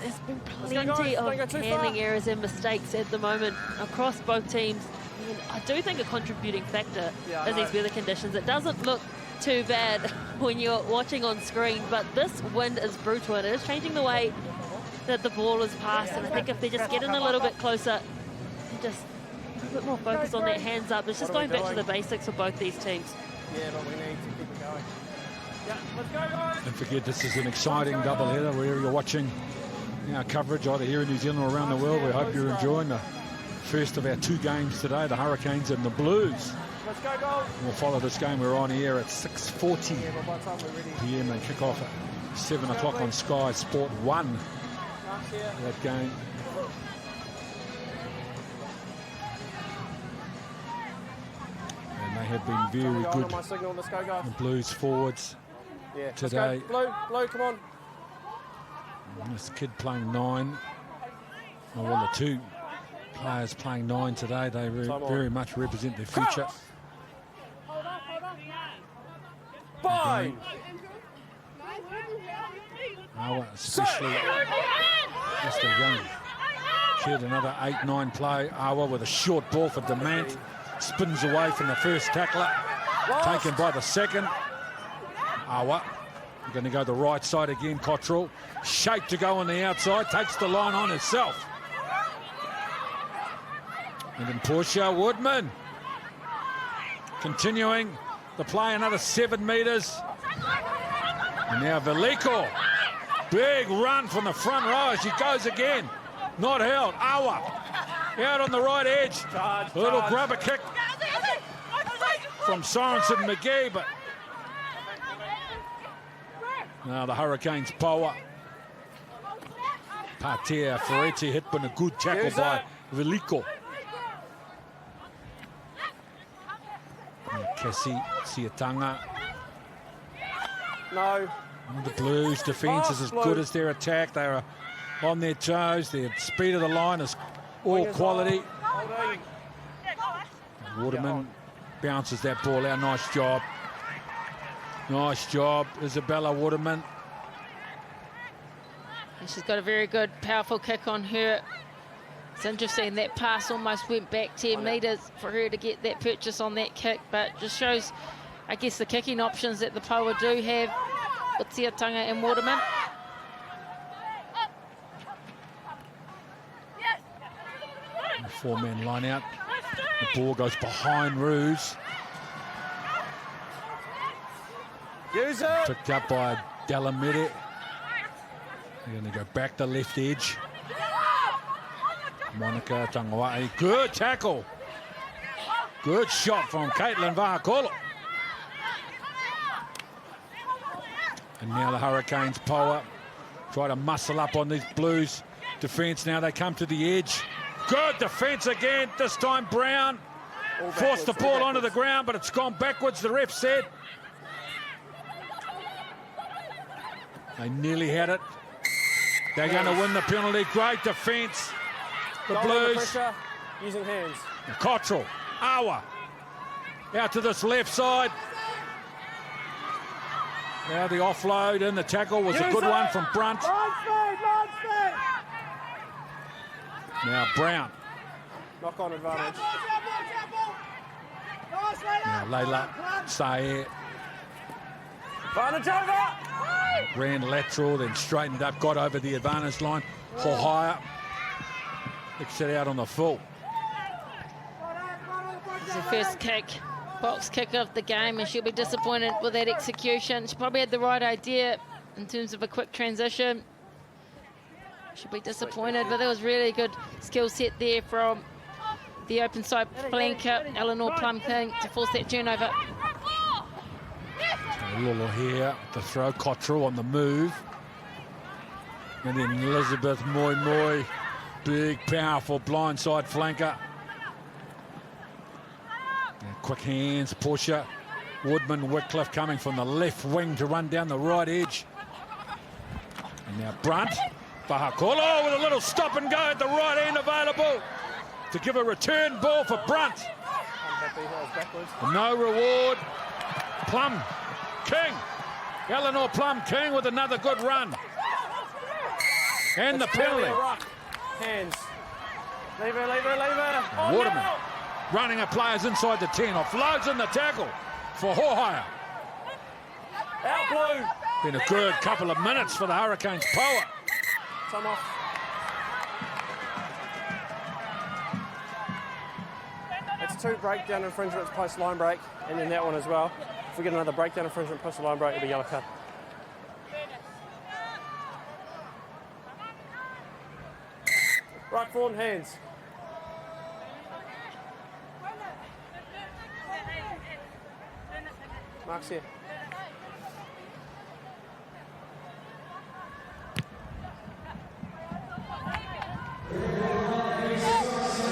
Speaker 3: there's been plenty of handling errors and mistakes at the moment across both teams. And I do think a contributing factor is these weather conditions. It doesn't look too bad when you're watching on screen, but this wind is brutal and it is changing the way that the ball is passed. And I think if they just get in a little bit closer and just a bit more focus on their hands up, it's just going back to the basics for both these teams.
Speaker 4: Yeah, but we need to keep it going. Yeah, let's go, guys.
Speaker 1: Don't forget, this is an exciting doubleheader wherever you're watching our coverage, either here in New Zealand or around the world. We hope you're enjoying the first of our two games today, the Hurricanes and the Blues.
Speaker 4: Let's go, goal.
Speaker 1: We'll follow this game. We're on here at 6:40 p.m. and kick off at 7 o'clock on Sky Sport 1. That game. And they have been very good, the Blues forwards today.
Speaker 4: Blue, come on.
Speaker 1: And this kid playing 9. Oh, well, the two players playing 9 today, they very much represent their future.
Speaker 4: Fine.
Speaker 1: Especially just a young kid, another 8-9 play. Awa with a short ball for Demant. Spins away from the first tackler. Taken by the second. Awa going to go the right side again. Cottrell. Shape to go on the outside. Takes the line on herself. And then Porsche Woodman. Continuing the play another 7 metres. And now Veliko. Big run from the front row. She goes again. Not held. Awa out on the right edge. A little grubber kick from Sorensen McGee, but Now the Hurricanes, Poua. Patea, Ferretti hit with a good tackle by Veliko. Kessie, Siatanga.
Speaker 4: No.
Speaker 1: And the Blues defence is as good as their attack. They are on their toes. Their speed of the line is all quality. Waterman bounces that ball out. Nice job. Nice job, Isabella Waterman.
Speaker 2: And she's got a very good, powerful kick on her. It's interesting, that pass almost went back 10 metres for her to get that purchase on that kick, but just shows, I guess, the kicking options that the Poua do have with Tiatanga and Waterman.
Speaker 1: The four-man line out. The ball goes behind Ruse. Picked up by Delamere. They're going to go back to left edge. Monica Tangawai. Good tackle. Good shot from Caitlin Vahakolo. And now the Hurricanes, Poua, try to muscle up on these Blues defence. Now they come to the edge. Good defence again. This time Brown forced the ball onto the ground, but it's gone backwards, the ref said. They nearly had it. They're going to win the penalty. Great defence. The Blues.
Speaker 4: Pressure, using hands.
Speaker 1: Cottrell, Awa, out to this left side. Now the offload and the tackle was a good one from Brunt. Now Brown.
Speaker 4: Knock on advantage.
Speaker 1: Now Layla, Sayer.
Speaker 4: Advantage over.
Speaker 1: Ran lateral, then straightened up, got over the advantage line. Hohaya. Kicks it out on the full.
Speaker 2: It's her first kick, box kick of the game, and she'll be disappointed with that execution. She probably had the right idea in terms of a quick transition. She'll be disappointed, but that was really good skill set there from the open side flanker, Eleanor Plum-King, to force that turnover.
Speaker 1: Lolo here, the throw, Cottrell on the move. And then Elizabeth Moi, big, powerful blindside flanker. And quick hands, Portia. Woodman, Wycliffe coming from the left wing to run down the right edge. And now Brunt, Vahakolo with a little stop and go at the right end available to give a return ball for Brunt. No reward. Plum King, Eleanor Plum-King with another good run. And the penalty.
Speaker 4: Hands. Leave her. Oh,
Speaker 1: Waterman
Speaker 4: no.
Speaker 1: running at players inside the 10. Offloads in the tackle for Hohaya.
Speaker 4: Out Blue.
Speaker 1: Been a good couple of minutes for the Hurricanes. Poua.
Speaker 4: Time off. It's 2 breakdown infringements post line break, and then that one as well. If we get another breakdown infringement post the line break, it'll be yellow card. Right forward, hands. Mark's here.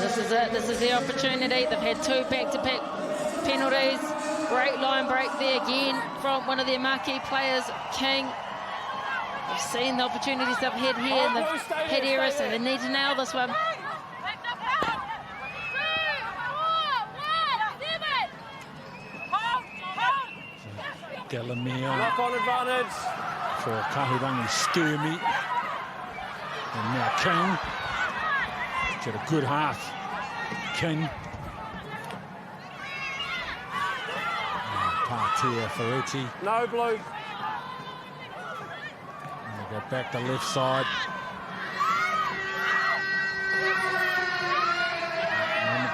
Speaker 2: This is it. This is the opportunity. They've had 2 back-to-back penalties. Great line break there again from one of their marquee players, King. They've seen the opportunities they've had here, and they've had errors, so they need to nail this one.
Speaker 1: Delamere
Speaker 4: Knock on advantage.
Speaker 1: for Kahurangi Sturmy. And now King. Got a good half. King. Patea, Ferretti.
Speaker 4: No Blue.
Speaker 1: And they go back to left side.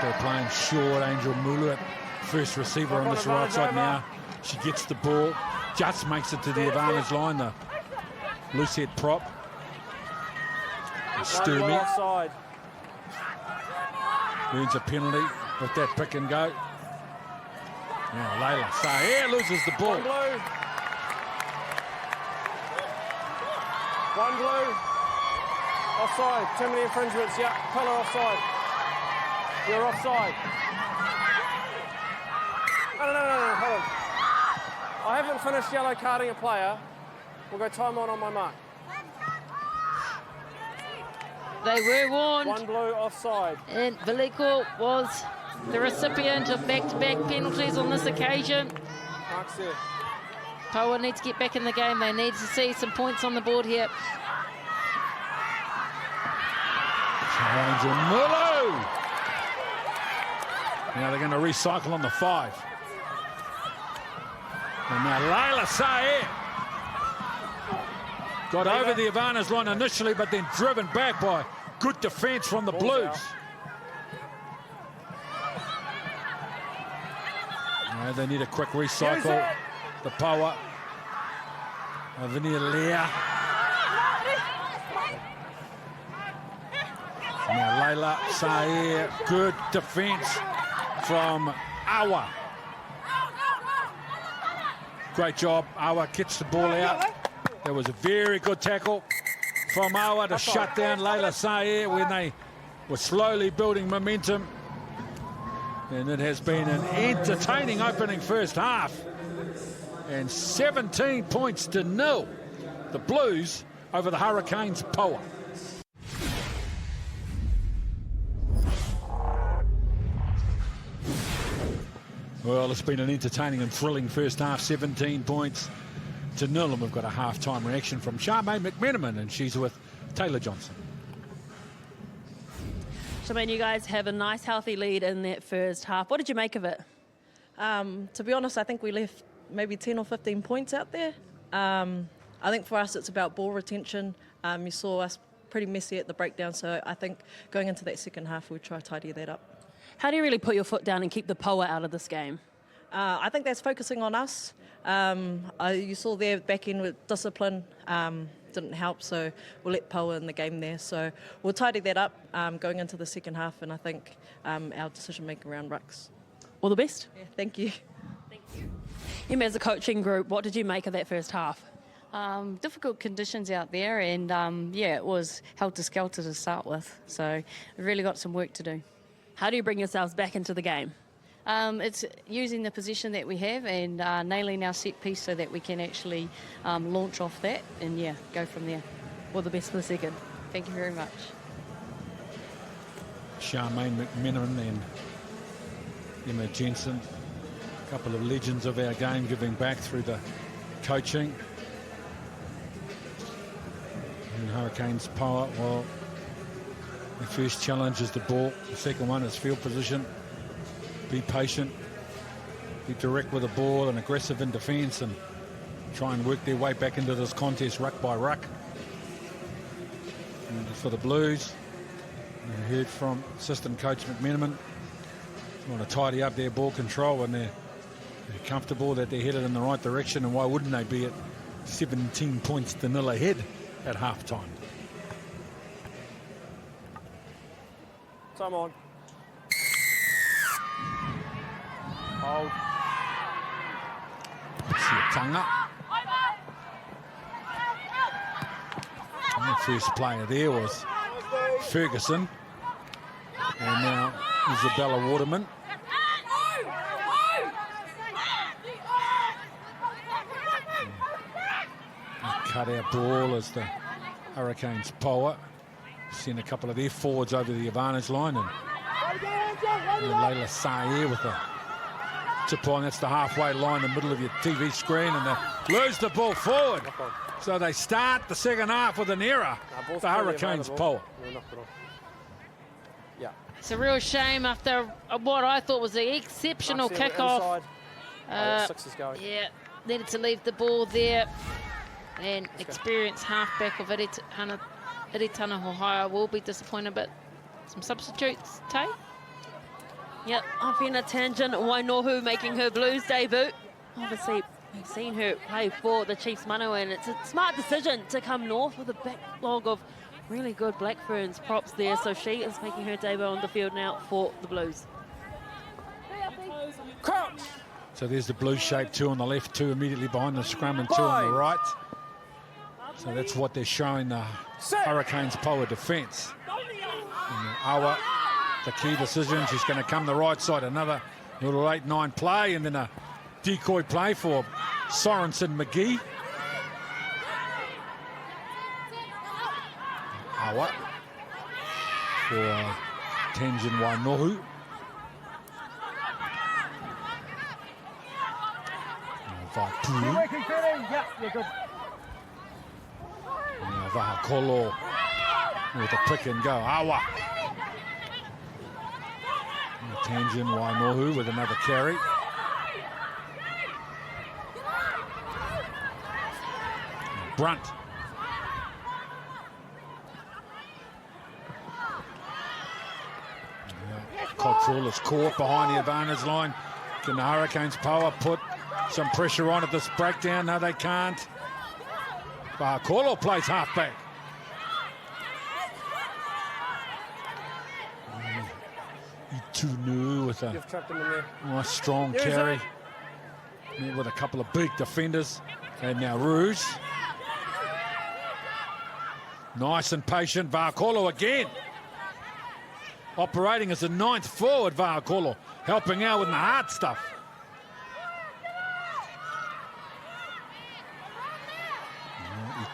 Speaker 1: They're playing short. Angel Mulu, first receiver on this right side now. She gets the ball, just makes it to the advantage line. The loose head prop. Sturmy
Speaker 4: Offside.
Speaker 1: earns a penalty with that pick and go. Now Layla Sayer loses the ball.
Speaker 4: Blue. One blue. Offside. Too many infringements. Yeah, colour offside. You're offside. No, hold on. I haven't finished yellow carding a player. We'll go time on my mark.
Speaker 2: They were warned.
Speaker 4: One blue offside.
Speaker 2: And Veliko was the recipient of back-to-back penalties on this occasion.
Speaker 4: Mark's there.
Speaker 2: Poua needs to get back in the game. They need to see some points on the board here.
Speaker 1: Challenge Mulu. Now they're going to recycle on the 5. And now Layla Sae got over the advantage line initially, but then driven back by good defence from the Blues. Now they need a quick recycle. The Poua. Avinia Lea. Now Layla Sae, good defence from Awa. Great job. Awa gets the ball out. There was a very good tackle from Awa to shut down Layla Sae when they were slowly building momentum. And it has been an entertaining opening first half. And 17 points to 0. The Blues over the Hurricanes' Poua. Well, it's been an entertaining and thrilling first half, 17 points to 0. And we've got a half-time reaction from Charmaine McMenamin, and she's with Taylor Johnson.
Speaker 3: Charmaine, you guys have a nice, healthy lead in that first half. What did you make of it?
Speaker 6: To be honest, I think we left maybe 10 or 15 points out there. I think for us it's about ball retention. You saw us pretty messy at the breakdown, so I think going into that second half we'll try to tidy that up.
Speaker 3: How do you really put your foot down and keep the Poua out of this game?
Speaker 6: I think that's focusing on us. You saw their back end with discipline didn't help, so we'll let Poua in the game there. So we'll tidy that up going into the second half, and I think our decision making around rucks.
Speaker 3: All the best.
Speaker 6: Yeah, thank you.
Speaker 3: Thank you. Emma, as a coaching group, what did you make of that first half?
Speaker 7: Difficult conditions out there, and yeah, it was helter-skelter to start with, so we've really got some work to do.
Speaker 3: How do you bring yourselves back into the game?
Speaker 7: It's using the position that we have and nailing our set piece so that we can actually launch off that and, yeah, go from there.
Speaker 3: All the best for the second.
Speaker 7: Thank you very much.
Speaker 1: Charmaine McMenamin and Emma Jensen, a couple of legends of our game, giving back through the coaching. And Hurricanes Poua, well, the first challenge is the ball. The second one is field position. Be patient. Be direct with the ball and aggressive in defence and try and work their way back into this contest ruck by ruck. And for the Blues, we heard from assistant coach McMenamin. They want to tidy up their ball control, and they're comfortable that they're headed in the right direction, and why wouldn't they be at 17 points to 0 ahead at half-time?
Speaker 4: Time on. Hold.
Speaker 1: Siatanga. And the first player there was Ferguson. And now Isabella Waterman. Cut out ball as the Hurricanes Poua send a couple of their forwards over the advantage line, and Layla Sae with a tip on. That's the halfway line in the middle of your TV screen, and they lose the ball forward. So they start the second half with an error. The Hurricanes Poua.
Speaker 4: Yeah.
Speaker 2: It's a real shame after what I thought was an exceptional kickoff.
Speaker 4: Six is going.
Speaker 2: Yeah, needed to leave the ball there. And experienced halfback of Iritana Hohaya will be disappointed, but some substitutes, Tay?
Speaker 3: Yep, off in a tangent, Wainohu making her Blues debut. Obviously, we've seen her play for the Chiefs Manu, and it's a smart decision to come north with a backlog of really good Black Ferns props there. So she is making her debut on the field now for the Blues.
Speaker 4: Crouch.
Speaker 1: So there's the blue shape, two on the left, two immediately behind the scrum, and two on the right. So that's what they're showing the Hurricanes' Poua defence. Awa, the key decision, she's going to come the right side. Another little 8-9 play, and then a decoy play for Sorensen McGee. Awa for Tenjin Wainohu. Now Vahakolo with a pick and go. Awa. Tenjin Wainohu with another carry. Brunt. Cottrell is caught behind the advantage line. Can the Hurricanes' Poua put some pressure on at this breakdown? No, they can't. Vahakolo plays halfback. Itunu with a nice strong carry. With a couple of big defenders. And now Rouge. Nice and patient. Vahakolo again. Operating as a 9th forward, Vahakolo. Helping out with the hard stuff.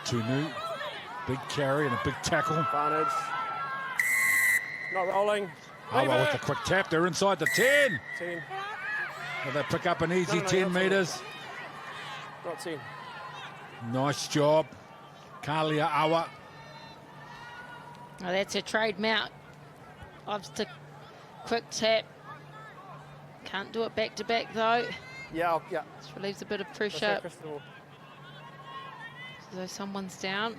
Speaker 1: Itunu. Big carry and a big tackle.
Speaker 4: Advantage. Not rolling.
Speaker 1: Awa with the quick tap. They're inside the 10.
Speaker 4: 10.
Speaker 1: Will they pick up an easy 10 metres?
Speaker 4: Not 10.
Speaker 1: Nice job. Kalia Awa.
Speaker 2: Oh, that's a trade mount. Obstacle, quick tap. Can't do it back to back though.
Speaker 4: Yeah.
Speaker 2: Just relieves a bit of pressure. So someone's down.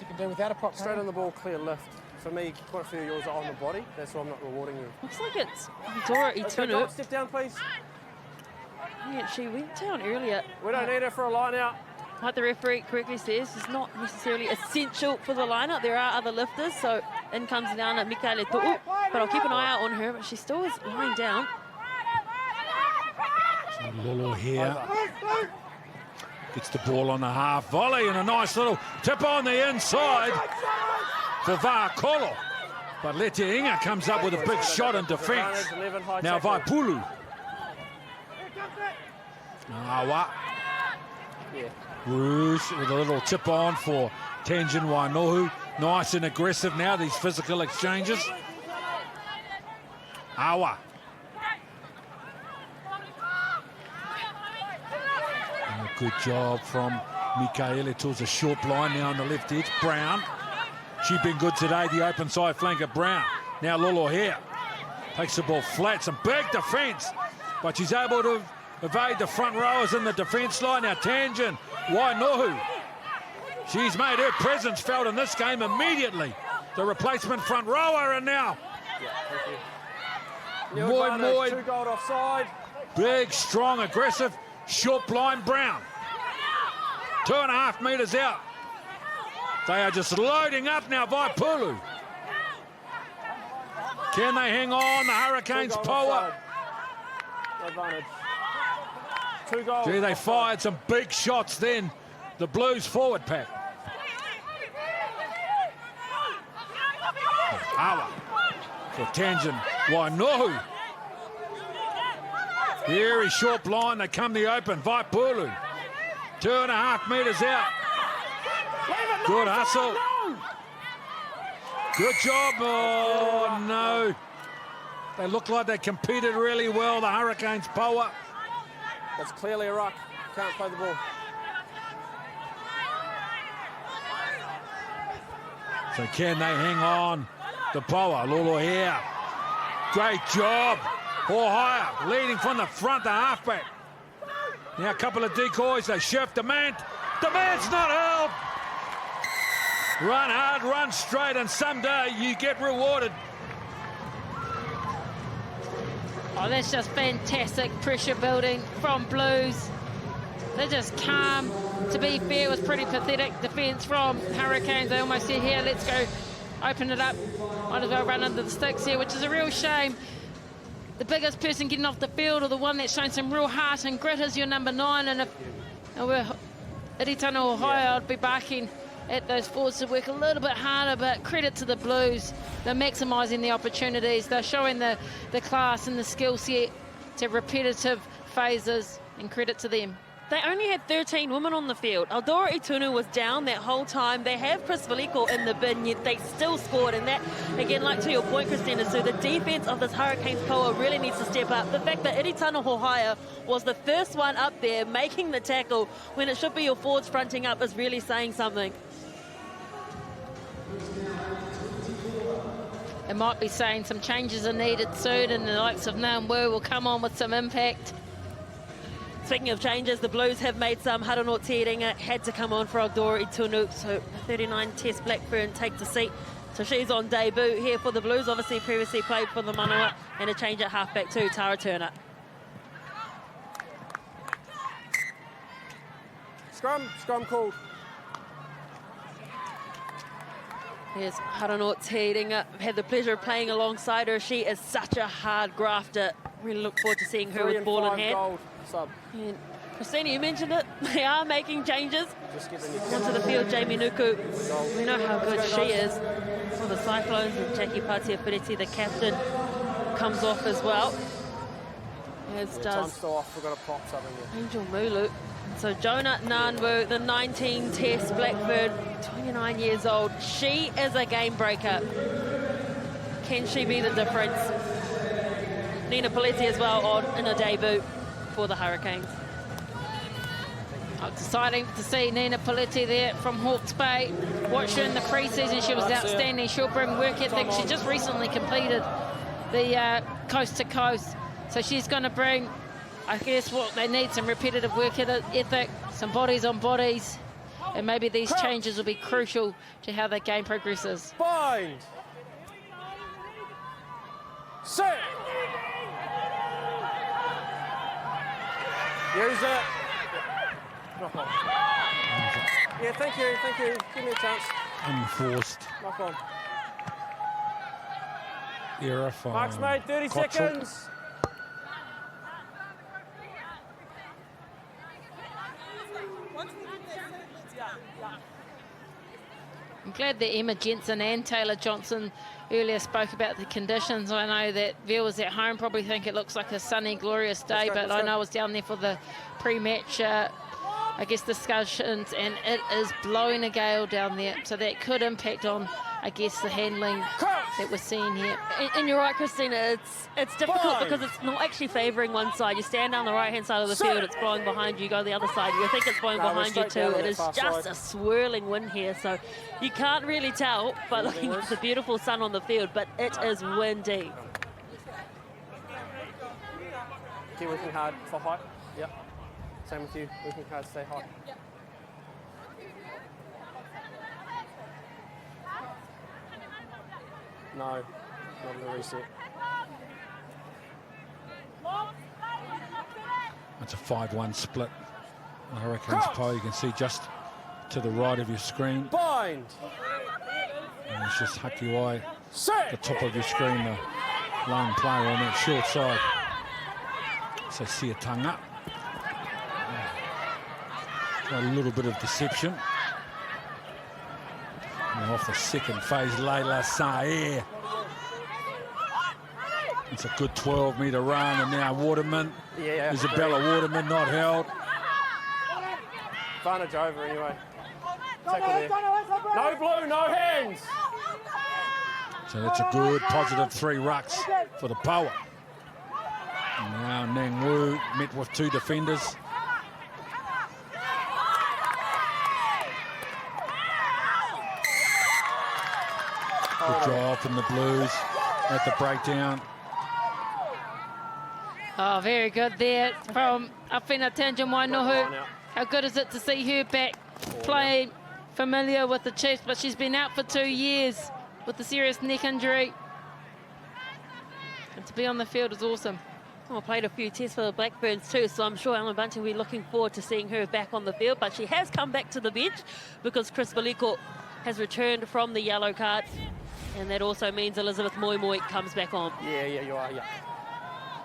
Speaker 8: You can do without a prop.
Speaker 4: Straight on the ball, clear lift. For me, quite a few of yours are on the body. That's why I'm not rewarding you.
Speaker 3: Looks like it's Dora Itunu.
Speaker 4: Step down, please.
Speaker 3: Yeah, she went down earlier.
Speaker 4: We don't need her for a line out.
Speaker 3: Like the referee correctly says, it's not necessarily essential for the lineup. There are other lifters, so in comes down at Mikaele Tu'u. But I'll keep an eye out on her, but she still is lying down.
Speaker 1: So Lolo here. Gets the ball on the half volley and a nice little tip on the inside for Vahakolo. But Leti Inga comes up with a big shot in defence. Now Vaipulu. Awa. Rouge with a little tip on for Tenjin Wainohu. Nice and aggressive now, these physical exchanges. Awa. And a good job from Mikaele towards a short blind now on the left edge. Brown. She's been good today, the open side flanker Brown. Now Lolo here. Takes the ball flat, some big defence. But she's able to evade the front rowers in the defence line. Now Tenjin Wainohu. She's made her presence felt in this game immediately. The replacement front rower, and now Moy.
Speaker 4: 2 goal offside.
Speaker 1: Big, strong, aggressive, short blind Brown. 2.5 metres out. They are just loading up now by Pulu. Can they hang on? The Hurricanes Poua.
Speaker 4: Advantage. 2 goals.
Speaker 1: Gee, they fired some big shots then. The Blues forward pack. Awa for Tenjin Wainohu. Very short blind. They come the open. Vaipulu. 2.5 metres out. Good hustle. Good job. Oh, no. They look like they competed really well, the Hurricanes Poua.
Speaker 4: That's clearly a ruck. Can't play the ball.
Speaker 1: So can they hang on? The Poua, Lolo here. Great job. Or higher, leading from the front, the halfback. Now a couple of decoys, they shift. Demant. Demant's not held. Run hard, run straight, and someday you get rewarded.
Speaker 2: Oh, that's just fantastic pressure building from Blues. They're just calm. To be fair, it was pretty pathetic defence from Hurricanes. They almost said, here, let's go open it up. Might as well run under the sticks here, which is a real shame. The biggest person getting off the field, or the one that's shown some real heart and grit, is your number 9. And if we're Iritano Ohio, I'd be barking at those forwards to work a little bit harder, but credit to the Blues. They're maximising the opportunities. They're showing the class and the skill set to repetitive phases, and credit to them.
Speaker 3: They only had 13 women on the field. Aldora Itunu was down that whole time. They have Chris Veliko in the bin, yet they still scored. And that, again, like to your point, Christina, so the defence of this Hurricanes Poua really needs to step up. The fact that Iritano Hohaia was the first one up there making the tackle when it should be your forwards fronting up is really saying something.
Speaker 2: It might be saying some changes are needed soon, and the likes of Naum Wu will come on with some impact.
Speaker 3: Speaking of changes, the Blues have made some. Haranor Teringa had to come on for Aldora Itunu, so the 39 Test Blackburn takes a seat. So she's on debut here for the Blues, obviously previously played for the Manawa, and a change at halfback too, Tara Turner.
Speaker 4: Scrum called.
Speaker 3: Here's Haranor Teringa. I've had the pleasure of playing alongside her. She is such a hard grafter. Really look forward to seeing her with ball in hand.
Speaker 4: Gold sub.
Speaker 3: And Christina, you mentioned it. They are making changes. Onto the field, Jamie Nuku. We know how good she is for the Cyclones. And Jackie Patia Pereti, the captain, comes off as well. As does
Speaker 4: Time's still off. We've got to pop something here.
Speaker 3: Angel Mulu. So Jonah Nanwu, the 19 Test Blackbird, 29 years old. She is a game breaker. Can she be the difference? Nina Paletti as well in a debut for the Hurricanes.
Speaker 2: Oh, it's exciting to see Nina Paletti there from Hawke's Bay. Watched her in the pre-season, she was outstanding. She'll bring work ethic. She just recently completed the coast to coast. So she's going to bring, I guess, what they need, some repetitive work ethic, some bodies on bodies, and maybe these changes will be crucial to how the game progresses.
Speaker 4: Bind. Set. Use it. Knock on. Yeah, thank you. Give me a chance.
Speaker 1: Enforced.
Speaker 4: Knock on.
Speaker 1: Error for
Speaker 4: Mark's made, 30
Speaker 1: Kotchuk.
Speaker 4: seconds.
Speaker 2: I'm glad that Emma Jensen and Taylor Johnson earlier spoke about the conditions. I know that viewers at home probably think it looks like a sunny, glorious day, but I know I was down there for the pre-match, I guess, discussions, and it is blowing a gale down there, so that could impact on, I guess, the handling that we're seeing here.
Speaker 3: And you're right, Christina, it's difficult because it's not actually favouring one side. You stand down the right-hand side of the field, it's blowing behind you, go the other side. You think it's blowing behind you too. It is just a swirling wind here, so you can't really tell, but it's a beautiful sun on the field, but it is windy.
Speaker 4: Keep working hard for height. Yep. Same with you. Working hard to stay high. No, not in the reset.
Speaker 1: It's a 5-1 split. The Hurricanes Poua, you can see just to the right of your screen.
Speaker 4: Bind.
Speaker 1: And it's just Hakiwai, the top of your screen, the lone player on that short side. So Siatanga. A little bit of deception. And off the second phase, Leila Saer. It's a good 12-metre run, and now Waterman.
Speaker 4: Yeah.
Speaker 1: Isabella Waterman not held.
Speaker 4: Advantage over anyway. Tackle there. No blue, no hands.
Speaker 1: So that's a good, positive 3 rucks for the Poua. And now Nang Wu met with 2 defenders. Good job from the Blues at the breakdown.
Speaker 2: Oh, very good there from Awhina Tanjamainohu. How good is it to see her back playing, familiar with the Chiefs, but she's been out for 2 years with a serious neck injury. And to be on the field is awesome.
Speaker 3: Well, played a few tests for the Blackburns too, so I'm sure Ellen Bunting will be looking forward to seeing her back on the field, but she has come back to the bench because Chris Veliko has returned from the yellow card. And that also means Elizabeth Moimoy comes back on.
Speaker 4: Yeah, you are, yeah.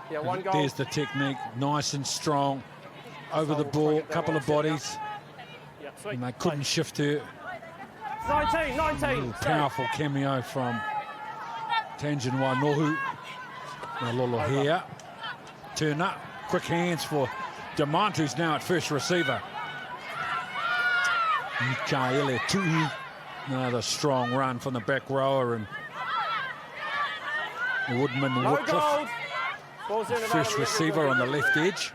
Speaker 4: Yeah, one goal.
Speaker 1: There's the technique, nice and strong. Over the ball, couple of bodies.
Speaker 4: Yeah, sweet.
Speaker 1: And they couldn't shift her.
Speaker 4: 19.
Speaker 1: Powerful cameo from Tangenwa Nohu. Now Lolo here. Turn up. Quick hands for Demont, who's now at first receiver. Mikaele Tu'u. Another strong run from the back rower, and Woodman
Speaker 4: No
Speaker 1: Wycliffe,
Speaker 4: goal. Ball's in
Speaker 1: first receiver on the left edge.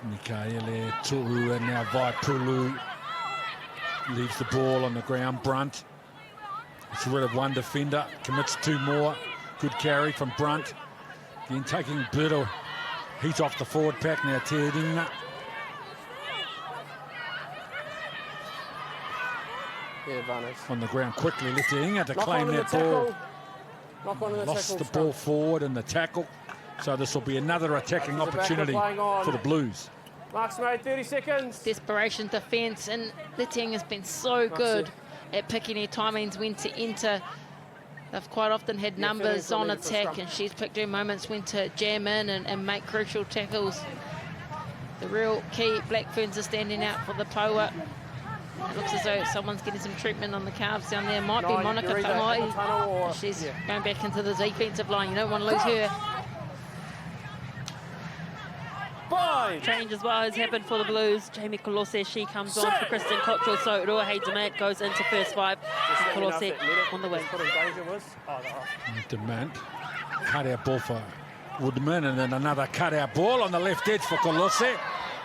Speaker 1: Mikaele Tu'u, and now Vaipulu leaves the ball on the ground. Brunt. It's rid of one defender, commits two more. Good carry from Brunt. Again, taking a bit of heat off the forward pack now. Teodina.
Speaker 4: Yeah, Vannes.
Speaker 1: On the ground quickly, Lefty to
Speaker 4: Knock
Speaker 1: claim
Speaker 4: onto the
Speaker 1: that ball.
Speaker 4: tackle. Knock onto the
Speaker 1: Lost
Speaker 4: tackle.
Speaker 1: the ball forward in the tackle. So this will be another attacking
Speaker 4: There's a backward
Speaker 1: opportunity
Speaker 4: playing on.
Speaker 1: for the Blues.
Speaker 4: Mark's made 30 seconds.
Speaker 2: Desperation defence, and the team has been so good at picking her timings when to enter. They've quite often had numbers on attack, and she's picked her moments when to jam in and make crucial tackles. The real key, Black Ferns are standing out for the Poua. It looks as though someone's getting some treatment on the calves down there. Might be Monica Tamai. She's going back into the defensive line. You don't want to lose her.
Speaker 3: Change as well has happened for the Blues. Jamie Kolose, she comes on for Kristen Cottrell, so Ruahei Demant goes into first five. Kolose on the wing.
Speaker 1: Demant, cut out ball for Woodman, and then another cut out ball on the left edge for Kolose.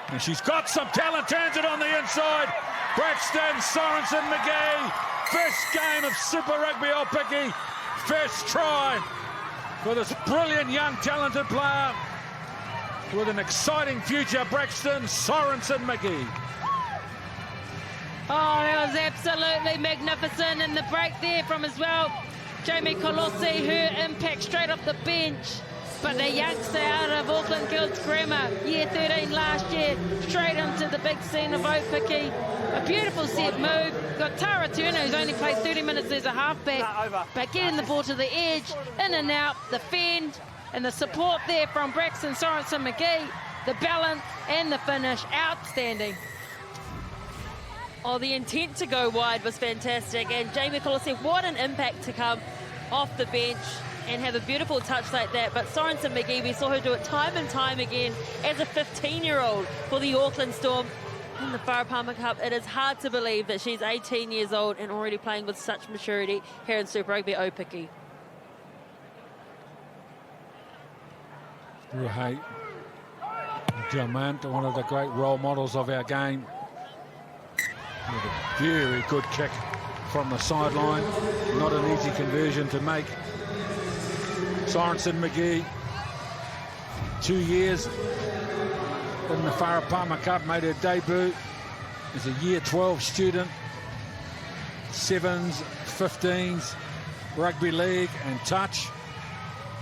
Speaker 1: And she's got some talent, turns it on the inside. Braxton, Sorensen, McGee. First game of Super Rugby Aupiki. First try for this brilliant young talented player with an exciting future. Braxton, Sorensen, McGee.
Speaker 2: Oh, that was absolutely magnificent, and the break there from as well Jamie Kolose, her impact straight off the bench. But the youngster out of Auckland Guilds Grammar, year 13 last year, straight into the big scene of Aupiki. A beautiful set move. Got Tara Turner, who's only played 30 minutes as a halfback, but getting the ball to the edge, in and out, the fend, and the support there from Braxton, Sorensen, McGee. The balance and the finish, outstanding.
Speaker 3: Oh, the intent to go wide was fantastic, and Jamie Kolose, what an impact to come off the bench and have a beautiful touch like that. But Sorensen McGee, we saw her do it time and time again as a 15-year-old for the Auckland Storm in the Farapama Cup. It is hard to believe that she's 18 years old and already playing with such maturity here in Super Rugby Aupiki.
Speaker 1: Ruahei Demant, one of the great role models of our game. With a very good kick from the sideline. Not an easy conversion to make. Sorensen McGee, 2 years in the Farapama Cup, made her debut as a year 12 student. 7s, 15s, rugby league and touch.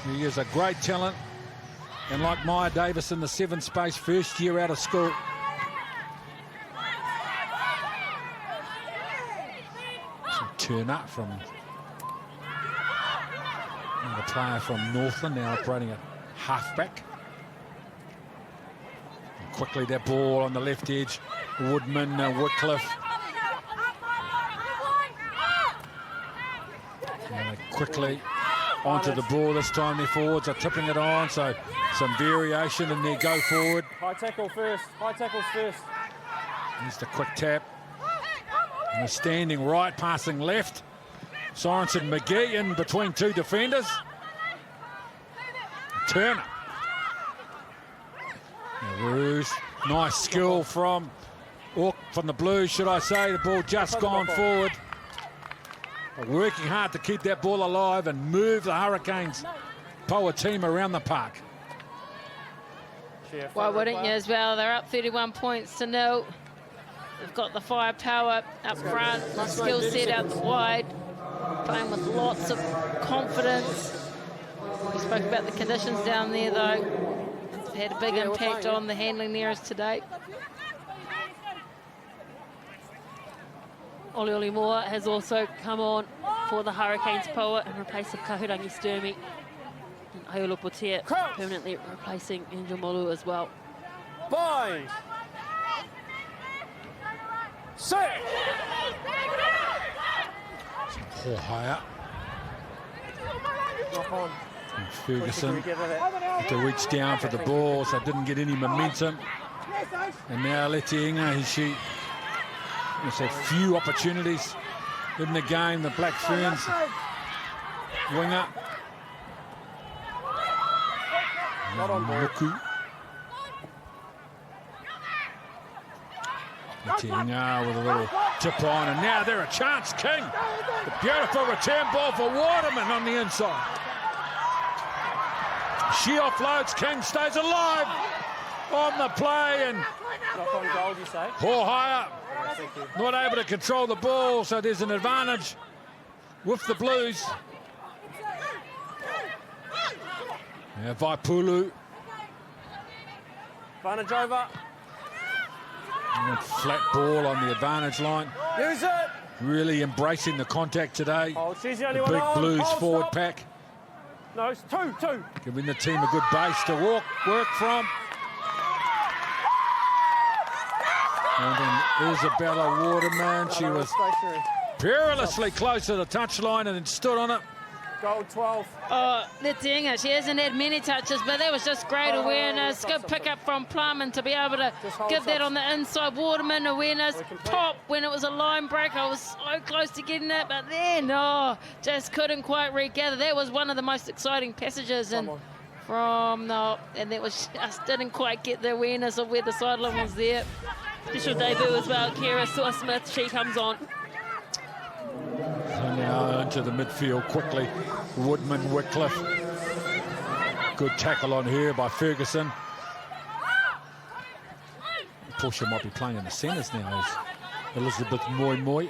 Speaker 1: She is a great talent. And like Maya Davis in the 7 space, first year out of school. Some turn up from the player from Northland, now operating at halfback. And quickly that ball on the left edge. Woodman, Wycliffe. And quickly onto the ball. This time their forwards are tipping it on, so some variation in their go forward.
Speaker 4: High tackle first. High tackles first.
Speaker 1: Here's the quick tap. And they're standing right, passing left. Sorensen McGee in between two defenders. Turner. Rouge, nice skill from the Blues, should I say. The ball just gone forward. Working hard to keep that ball alive and move the Hurricanes Poua team around the park.
Speaker 2: Why wouldn't you as well? They're up 31 points to 0. They've got the firepower up front, the skill set out the wide, playing with lots of confidence. We spoke about the conditions down there though. had a big impact on the handling errors today.
Speaker 3: Oli Moore has also come on for the Hurricanes Poua in replace of Kahurangi Sturmy. And Aiolo Potea permanently replacing Angel Molu as well.
Speaker 4: 5, 6.
Speaker 1: Poua
Speaker 4: Knock on.
Speaker 1: and Ferguson
Speaker 4: Get rid of that.
Speaker 1: to reach down for the ball, so didn't get any momentum. And now Letiinga, she has had few opportunities in the game. The Black Ferns winger.
Speaker 4: Not on ball.
Speaker 1: Nuku. Letiinga with a little tip on, and now they're a chance. King, the beautiful return ball for Waterman on the inside. She offloads, King stays alive on the play, and
Speaker 4: Knock on goal, you say?
Speaker 1: Poua
Speaker 4: Thank you.
Speaker 1: not able to control the ball, so there's an advantage with the Blues. Yeah, Vaipulu.
Speaker 4: Advantage over.
Speaker 1: And flat ball on the advantage line.
Speaker 4: Use it.
Speaker 1: Really embracing the contact today.
Speaker 4: Oh, she's the only
Speaker 1: The
Speaker 4: one
Speaker 1: big
Speaker 4: on.
Speaker 1: Blues
Speaker 4: Oh,
Speaker 1: forward
Speaker 4: stop.
Speaker 1: pack,
Speaker 4: No, it's 2.
Speaker 1: giving the team a good base to work from. And then Isabella Waterman, she was
Speaker 4: Stationary.
Speaker 1: perilously close to the touchline and then stood on it.
Speaker 4: Goal 12.
Speaker 2: Letiinga, she hasn't had many touches, but that was just great awareness. Good pick up from Plum, and to be able to
Speaker 4: Just hold
Speaker 2: give that
Speaker 4: touch.
Speaker 2: on the inside. Waterman awareness,
Speaker 4: We complete.
Speaker 2: top when it was a line break. I was so close to getting it, but then, just couldn't quite regather. That was one of the most exciting passages, and and that was just didn't quite get the awareness of where the sideline was there.
Speaker 3: Special debut as well, Kira Smith, she comes on.
Speaker 1: And now into the midfield quickly. Woodman, Wycliffe. Good tackle on her by Ferguson. Portia might be playing in the centres now as Elizabeth Moi.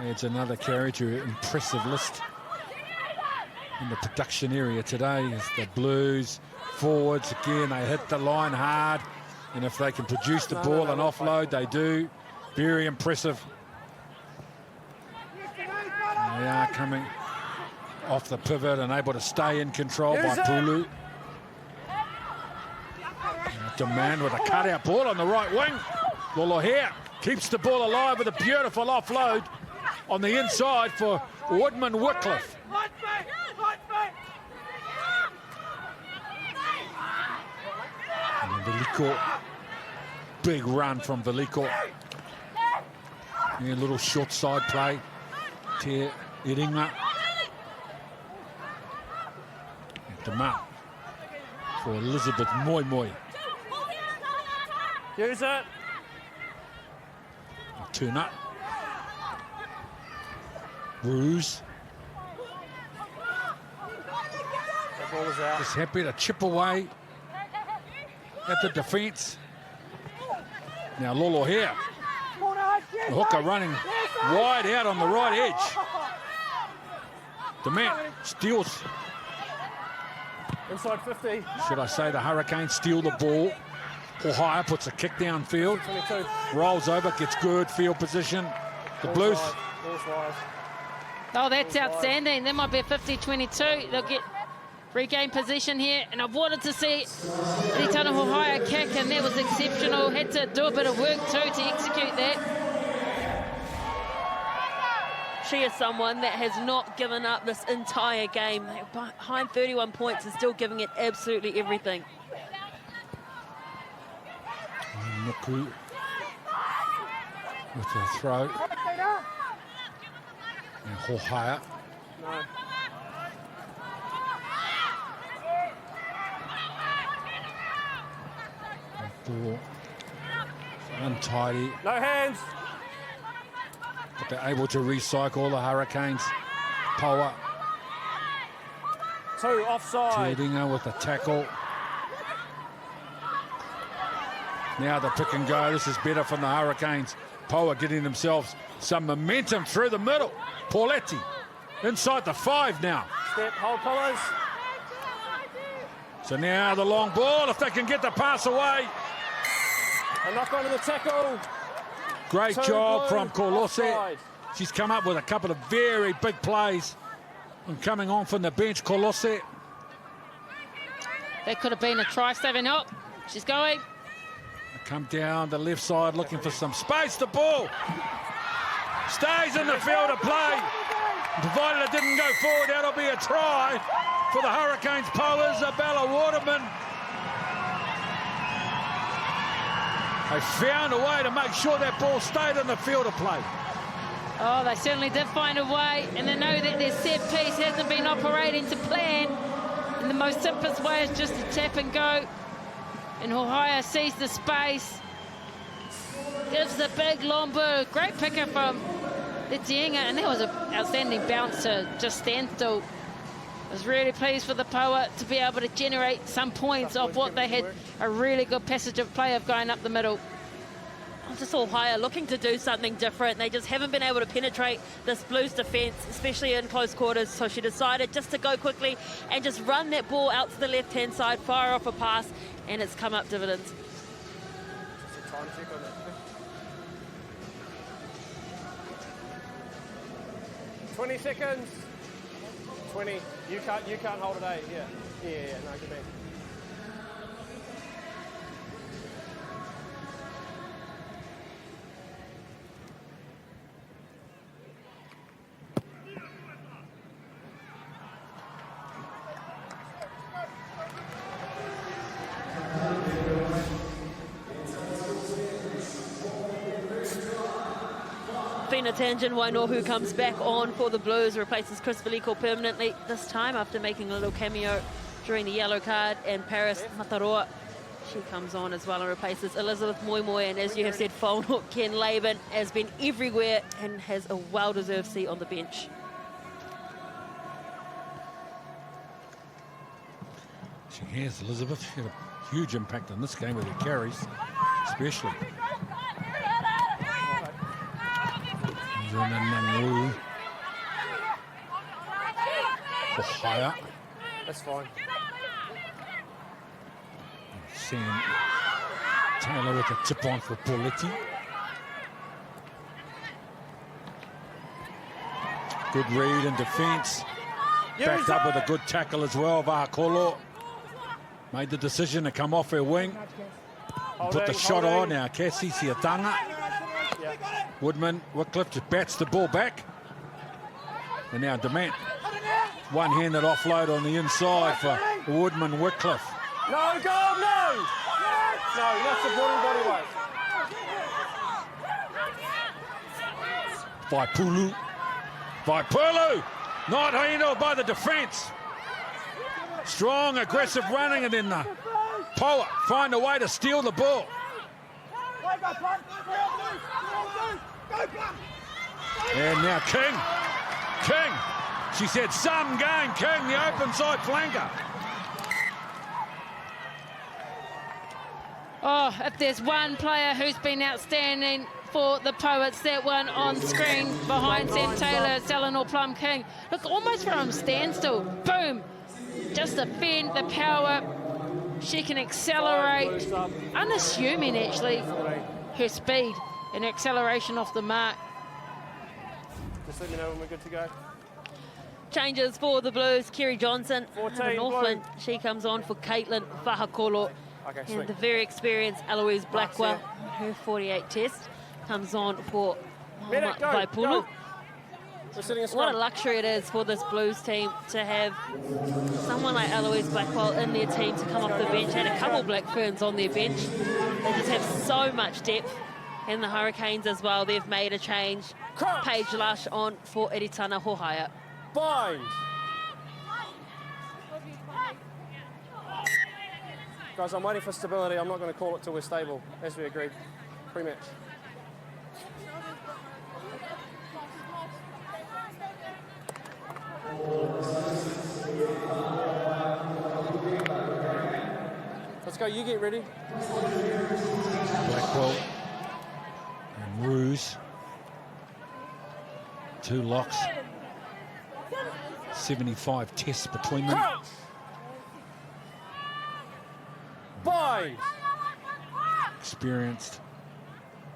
Speaker 1: Adds another carry to her impressive list in the production area today. As the Blues forwards again, they hit the line hard, and if they can produce the ball and offload, they do. Very impressive. They are coming off the pivot and able to stay in control by Pulu. Demand with a cutout ball on the right wing. Lolohere keeps the ball alive with a beautiful offload on the inside for Woodman Wycliffe. And Veliko, big run from Veliko. Yeah, a little short side play. Te Iringa. Demand for Elizabeth Moi.
Speaker 4: Use it.
Speaker 1: Turn up. Ruse.
Speaker 4: The ball is out.
Speaker 1: Just happy to chip away at the defence. Now Lolo here. The hooker running wide out on the right edge. Demand steals.
Speaker 4: Inside 50.
Speaker 1: Should I say the Hurricanes steal the ball? Ohio puts a kick downfield.
Speaker 4: 22.
Speaker 1: Rolls over, gets good field position. The Blues.
Speaker 4: Ball's wide.
Speaker 2: Oh, that's outstanding. That might be a 50-22. They'll regain possession here, and I've wanted to see Ritana Hohaya kick, and that was exceptional. Had to do a bit of work too to execute that.
Speaker 3: She is someone that has not given up this entire game. They're behind 31 points and still giving it absolutely everything.
Speaker 1: Nuku with the throw. And Hohaya.
Speaker 4: No.
Speaker 1: Ball untidy,
Speaker 4: No hands.
Speaker 1: but they're able to recycle the Hurricanes. Poua,
Speaker 4: 2 offside.
Speaker 1: Tedinga with the tackle. Now the pick and go. This is better from the Hurricanes. Poua getting themselves some momentum through the middle. Pauletti inside the 5 now.
Speaker 4: Step, hold pillars.
Speaker 1: So now the long ball, if they can get the pass away.
Speaker 4: A knock onto the tackle.
Speaker 1: Great
Speaker 4: Two
Speaker 1: job
Speaker 4: blue,
Speaker 1: from Kolose.
Speaker 4: offside.
Speaker 1: She's come up with a couple of very big plays. And coming on from the bench, Kolose.
Speaker 2: That could have been a try, saving help. She's going.
Speaker 1: Come down the left side looking for some space. The ball stays in the field of play. Provided it didn't go forward, that'll be a try for the Hurricanes. Poua, Isabella Waterman. They found a way to make sure that ball stayed in the field of play.
Speaker 2: Oh, they certainly did find a way, and they know that their set piece hasn't been operating to plan. And the most simplest way is just to tap and go. And Hohaia sees the space. Gives the big long ball. Great picker from the Tienga, and that was an outstanding bounce to just stand still. I was really pleased for the Poua to be able to generate some points off what they had a really good passage of play of going up the middle.
Speaker 3: Just Ohio looking to do something different. They just haven't been able to penetrate this Blues defence, especially in close quarters. So she decided just to go quickly and just run that ball out to the left-hand side, fire off a pass, and it's come up dividends.
Speaker 4: 20 seconds. 20. You can't hold it, eh? Yeah. No, good man.
Speaker 3: Fina Tangen Wainohu comes back on for the Blues, replaces Chris Veliko permanently, this time after making a little cameo during the yellow card, and Paris Mataroa, she comes on as well and replaces Elizabeth Moimoy, and as you have said, Whanok Ken Laban has been everywhere and has a well-deserved seat on the bench.
Speaker 1: She has, Elizabeth. She had a huge impact on this game with her carries, especially. Higher.
Speaker 4: That's fine.
Speaker 1: Sam Taylor with a tip on for Pauletti. Good read in defence. Backed up with a good tackle as well. Vahakolo made the decision to come off her wing. Put the shot on now. Cassie Siatanga. Woodman, Wycliffe just bats the ball back. And now Demant. One-handed offload on the inside for Woodman Wycliffe.
Speaker 4: No, go, no! No, not supporting body weight.
Speaker 1: Vaipulu, not handled by the defence. Strong, aggressive running, and then the Poua find a way to steal the ball. And now King, she said some game, King, the open side flanker.
Speaker 2: Oh, if there's one player who's been outstanding for the Poets, that one on screen behind Sam Taylor, it's Eleanor Plum King. Look, almost from standstill, boom, just defend the power. She can accelerate, unassuming actually, her speed and acceleration off the mark.
Speaker 4: Just let me know when we're good to go.
Speaker 3: Changes for the Blues. Kerry Johnson,
Speaker 4: 14,
Speaker 3: Northland. She comes on for Caitlin Vahakolo.
Speaker 4: Okay,
Speaker 3: and
Speaker 4: sweet.
Speaker 3: the very experienced Eloise Blackwell, her 48 test, comes on for
Speaker 4: Medic, go,
Speaker 3: Vaipulu.
Speaker 4: go. We're sitting a
Speaker 3: What
Speaker 4: scrum.
Speaker 3: a luxury it is for this Blues team to have someone like Eloise Blackwell in their team to come off the bench, and a couple Black Ferns on their bench. They just have so much depth. And the Hurricanes as well, they've made a change.
Speaker 4: Crunch.
Speaker 3: Paige Lush on for Eritana Hohaia.
Speaker 4: Bind. Guys, I'm waiting for stability. I'm not going to call it till we're stable, as we agreed pre-match. Let's go, you get ready.
Speaker 1: Blackwell and Ruse. Two locks. 75 tests between them.
Speaker 4: Bind.
Speaker 1: Experienced,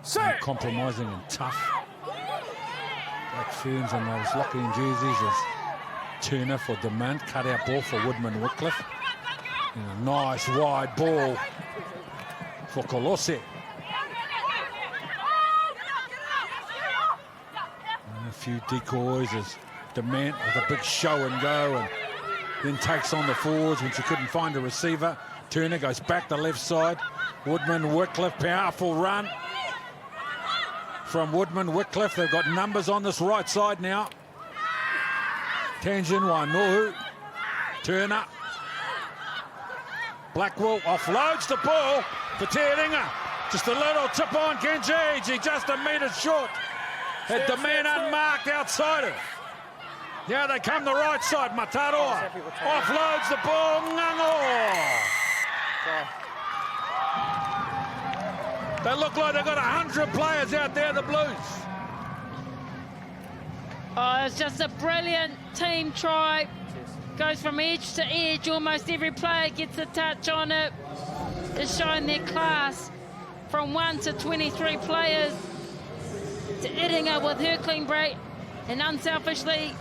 Speaker 4: Set.
Speaker 1: compromising and tough. Black Ferns in those locking jerseys as Turner for Demand, cut out ball for Woodman Wycliffe. And a nice wide ball for Colossi. And a few decoys as Demand with a big show and go, and then takes on the forwards when she couldn't find a receiver. Turner goes back the left side. Woodman Wycliffe, powerful run from Woodman Wycliffe. They've got numbers on this right side now. Tanjin Wainohu, Turner. Blackwell offloads the ball for Tearinga. Just a little tip on Kenji. He just a metre short. Had the man unmarked outside it. Now they come the right side. Mataroa offloads the ball. Ngango. They look like they've got 100 players out there, the Blues.
Speaker 2: Oh, it's just a brilliant team try. Goes from edge to edge. Almost every player gets a touch on it. It's showing their class. From 1 to 23 players. To Iringa with her clean break. And unselfishly,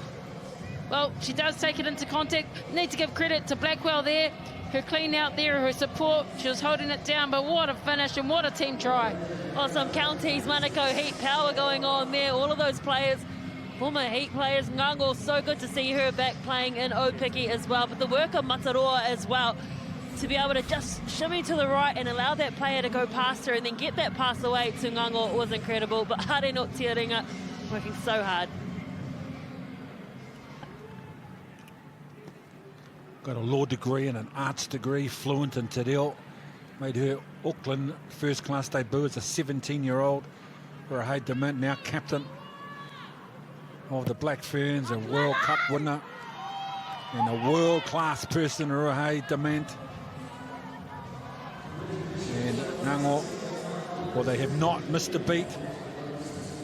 Speaker 2: well, she does take it into contact. Need to give credit to Blackwell there. Her clean out there, her support. She was holding it down, but what a finish and what a team try.
Speaker 3: Awesome counties, Manukau Heat power going on there. All of those players, former Heat players. Ngango, so good to see her back playing in Aupiki as well. But the work of Mataroa as well, to be able to just shimmy to the right and allow that player to go past her and then get that pass away to Ngango was incredible. But Hare no Tearinga working so hard.
Speaker 1: Got a law degree and an arts degree, fluent in Te Reo. Made her Auckland first-class debut as a 17-year-old. Ruahei Demant, now captain of the Black Ferns, a World Cup winner. And a world-class person, Ruahei Demant. And Ngango, well, they have not missed a beat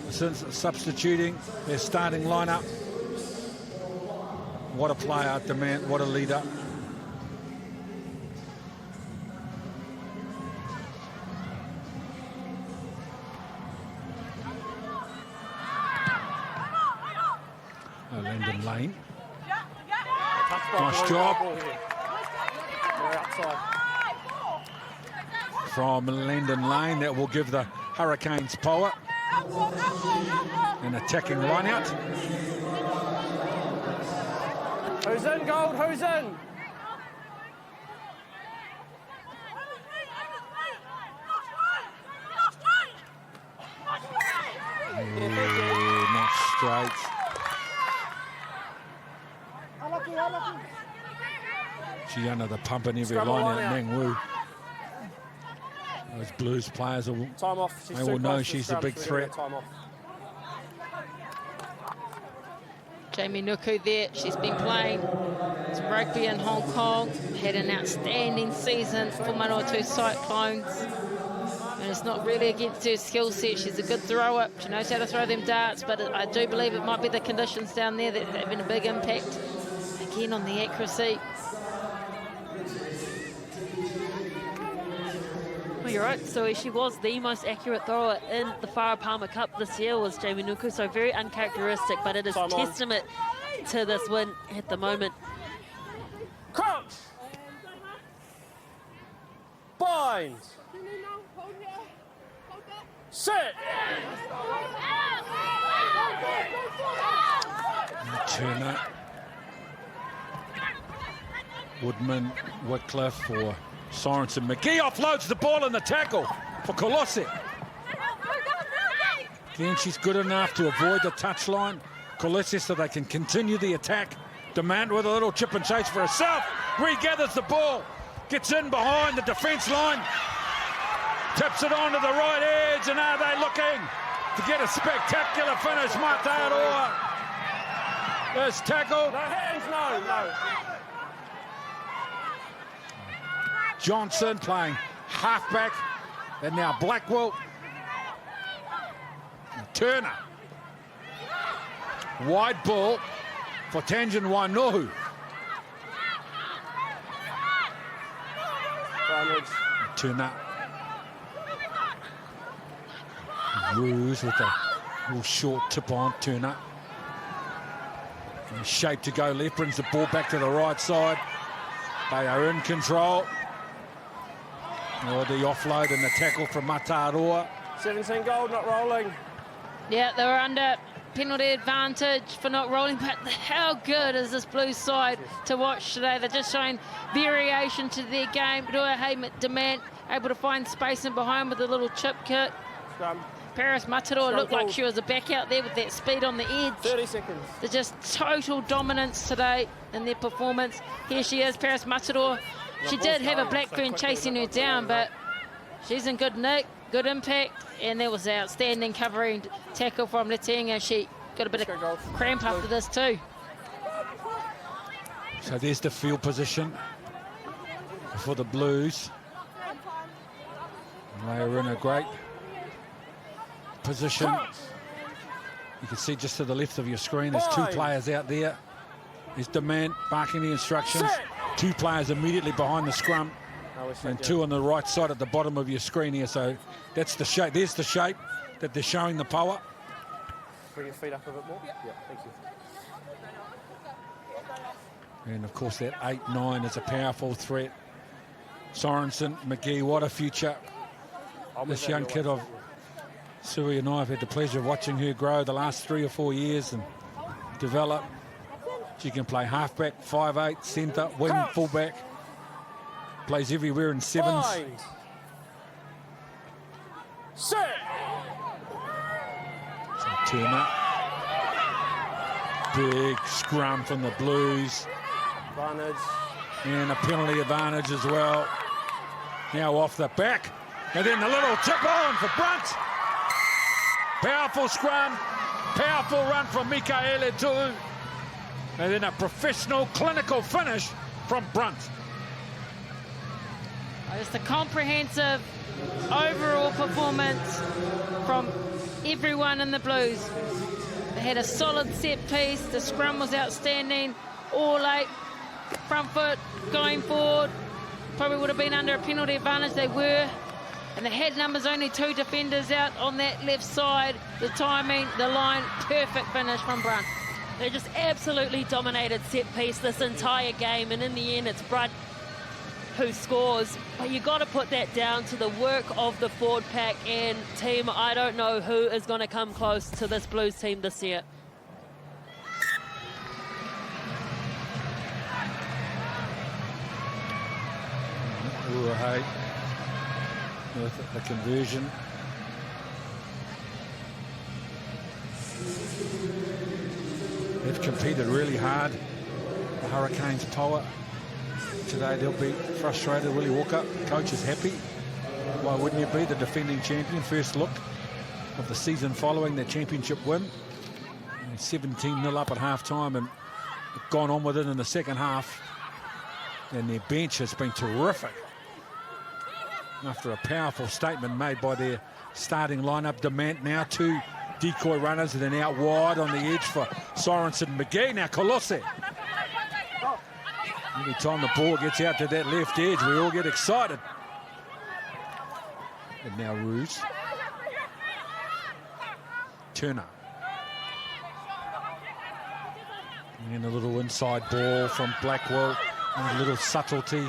Speaker 1: since substituting their starting lineup. What a player, Demand, what a leader. Landon Lane. Nice job from Landon Lane. That will give the Hurricanes Poua an attacking line out.
Speaker 4: Who's in, Gold? Who's in?
Speaker 1: Not straight. She's under the pump in every line out, Nang Wu. Those Blues players, will,
Speaker 4: time off.
Speaker 1: they will know she's a big threat.
Speaker 4: Time off.
Speaker 2: Jamie Nuku there, she's been playing some rugby in Hong Kong, had an outstanding season for Manawatu Cyclones. And it's not really against her skill set. She's a good thrower. She knows how to throw them darts, but I do believe it might be the conditions down there that are having a big impact, again, on the accuracy.
Speaker 3: Well, you're right, so she was the most accurate thrower in the Farah Palmer Cup this year, was Jamie Nuku, so very uncharacteristic, but it is a testament to this win at the moment.
Speaker 4: Crouch! Bind! Sit!
Speaker 1: Turner. Woodman, Wycliffe or Sorensen. McGee offloads the ball in the tackle for Colossi. Again, she's good enough to avoid the touchline. Colossi, so they can continue the attack. Demand with a little chip and chase for herself. Regathers the ball. Gets in behind the defence line. Tips it onto the right edge, and are they looking to get a spectacular finish? Mataroa is tackled.
Speaker 4: No hands, no.
Speaker 1: Johnson playing halfback, and now Blackwell. Turner. Wide ball for Tanjin Wainohu. Tuna. Ruse with a little short tip on Tuna. Shape to go left, brings the ball back to the right side. They are in control. The offload and the tackle from Mataroa.
Speaker 4: 17 gold, not rolling.
Speaker 2: Yeah, they were under penalty advantage for not rolling, but how good is this Blues side to watch today? They're just showing variation to their game. Ruahei Demand able to find space in behind with a little chip kick.
Speaker 4: Scrum.
Speaker 2: Paris Mataroa looked like she was a back out there with that speed on the edge.
Speaker 4: 30 seconds.
Speaker 2: They're just total dominance today in their performance. Here she is, Paris Mataroa. She did have a Blackburn chasing her down, but she's in good nick, good impact, and there was an outstanding covering tackle from Letienga. She got a bit of cramp after this too.
Speaker 1: So there's the field position for the Blues. They are in a great position. You can see just to the left of your screen, there's two players out there. There's Demand barking the instructions. Two players immediately behind the scrum, and two on the right side at the bottom of your screen here. So that's the shape. There's the shape that they're showing the Poua.
Speaker 4: Bring your feet up a bit more. Yeah, thank you.
Speaker 1: And of course that 8-9 is a powerful threat. Sorensen, McGee, what a future. This young kid of Sui and I have had the pleasure of watching her grow the last 3 or 4 years and develop. She can play halfback, 5'8", centre, wing, fullback. Plays everywhere in sevens.
Speaker 4: Set.
Speaker 1: So Turner. Big scrum from the Blues.
Speaker 4: Advantage.
Speaker 1: And a penalty advantage as well. Now off the back. And then the little tip on for Brunt. Powerful scrum. Powerful run from Mikaele too. And then a professional, clinical finish from Brunt.
Speaker 2: Just a comprehensive overall performance from everyone in the Blues. They had a solid set piece. The scrum was outstanding. All 8 front foot going forward. Probably would have been under a penalty advantage. They were. And they had numbers, only 2 defenders out on that left side. The timing, the line, perfect finish from Brunt.
Speaker 3: They just absolutely dominated set piece this entire game, and in the end it's Brunt who scores. But you got to put that down to the work of the forward pack and team. I don't know who is going to come close to this Blues team this year.
Speaker 1: Ruahei with the conversion. They've competed really hard. The Hurricanes Poua. Today they'll be frustrated. Willie Walker, coach, is happy. Why wouldn't you be? The defending champion. First look of the season following their championship win. 17-0 up at half-time and gone on with it in the second half. And their bench has been terrific. After a powerful statement made by their starting lineup. Demand now 2 decoy runners and then out wide on the edge for Sorensen McGee. Now Colosse. Every time the ball gets out to that left edge, we all get excited. And now Ruse. Turner. And a little inside ball from Blackwell. And a little subtlety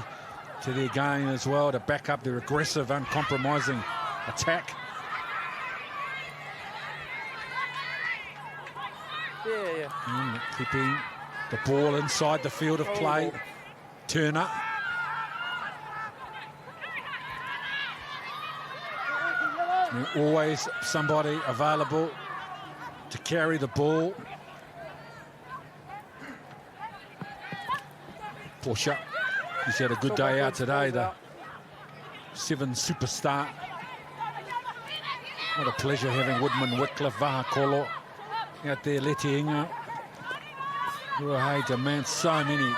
Speaker 1: to their game as well to back up their aggressive, uncompromising attack.
Speaker 4: Yeah.
Speaker 1: Keeping the ball inside the field of play. Turner. And always somebody available to carry the ball. Porsche. He's had a good day out today, the 7 superstar. What a pleasure having Woodman, Whitcliffe, Vahakolo out there, Letienga. Ruahei Demand, so many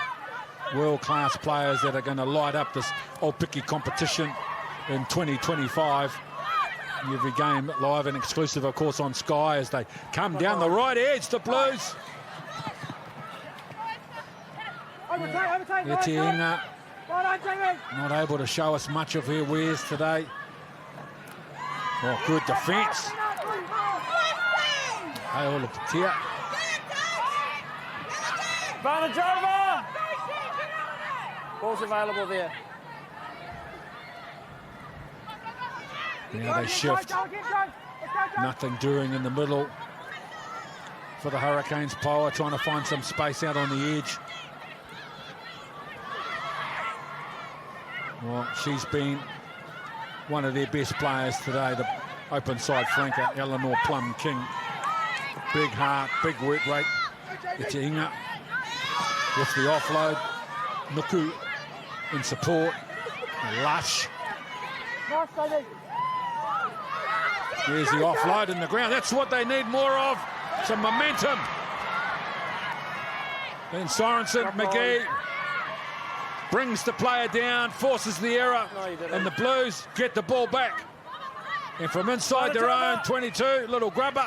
Speaker 1: world-class players that are going to light up this Aupiki competition in 2025. Every game live and exclusive, of course, on Sky as they come down the right edge, the Blues. Letienga Not able to show us much of her wares today. Oh, good defence. Aupiki.
Speaker 4: Advantage over! Ball's available there.
Speaker 1: Now they shift. Nothing doing in the middle for the Hurricanes. Poua trying to find some space out on the edge. Well, she's been one of their best players today, the open side flanker, Eleanor Plum King. Big heart, big work rate. It's Inga with the offload. Nuku in support. Lush. There's the offload in the ground. That's what they need more of. Some momentum. Then Sorensen, McGee brings the player down, forces the error, and the Blues get the ball back. And from inside their own 22, little grubber.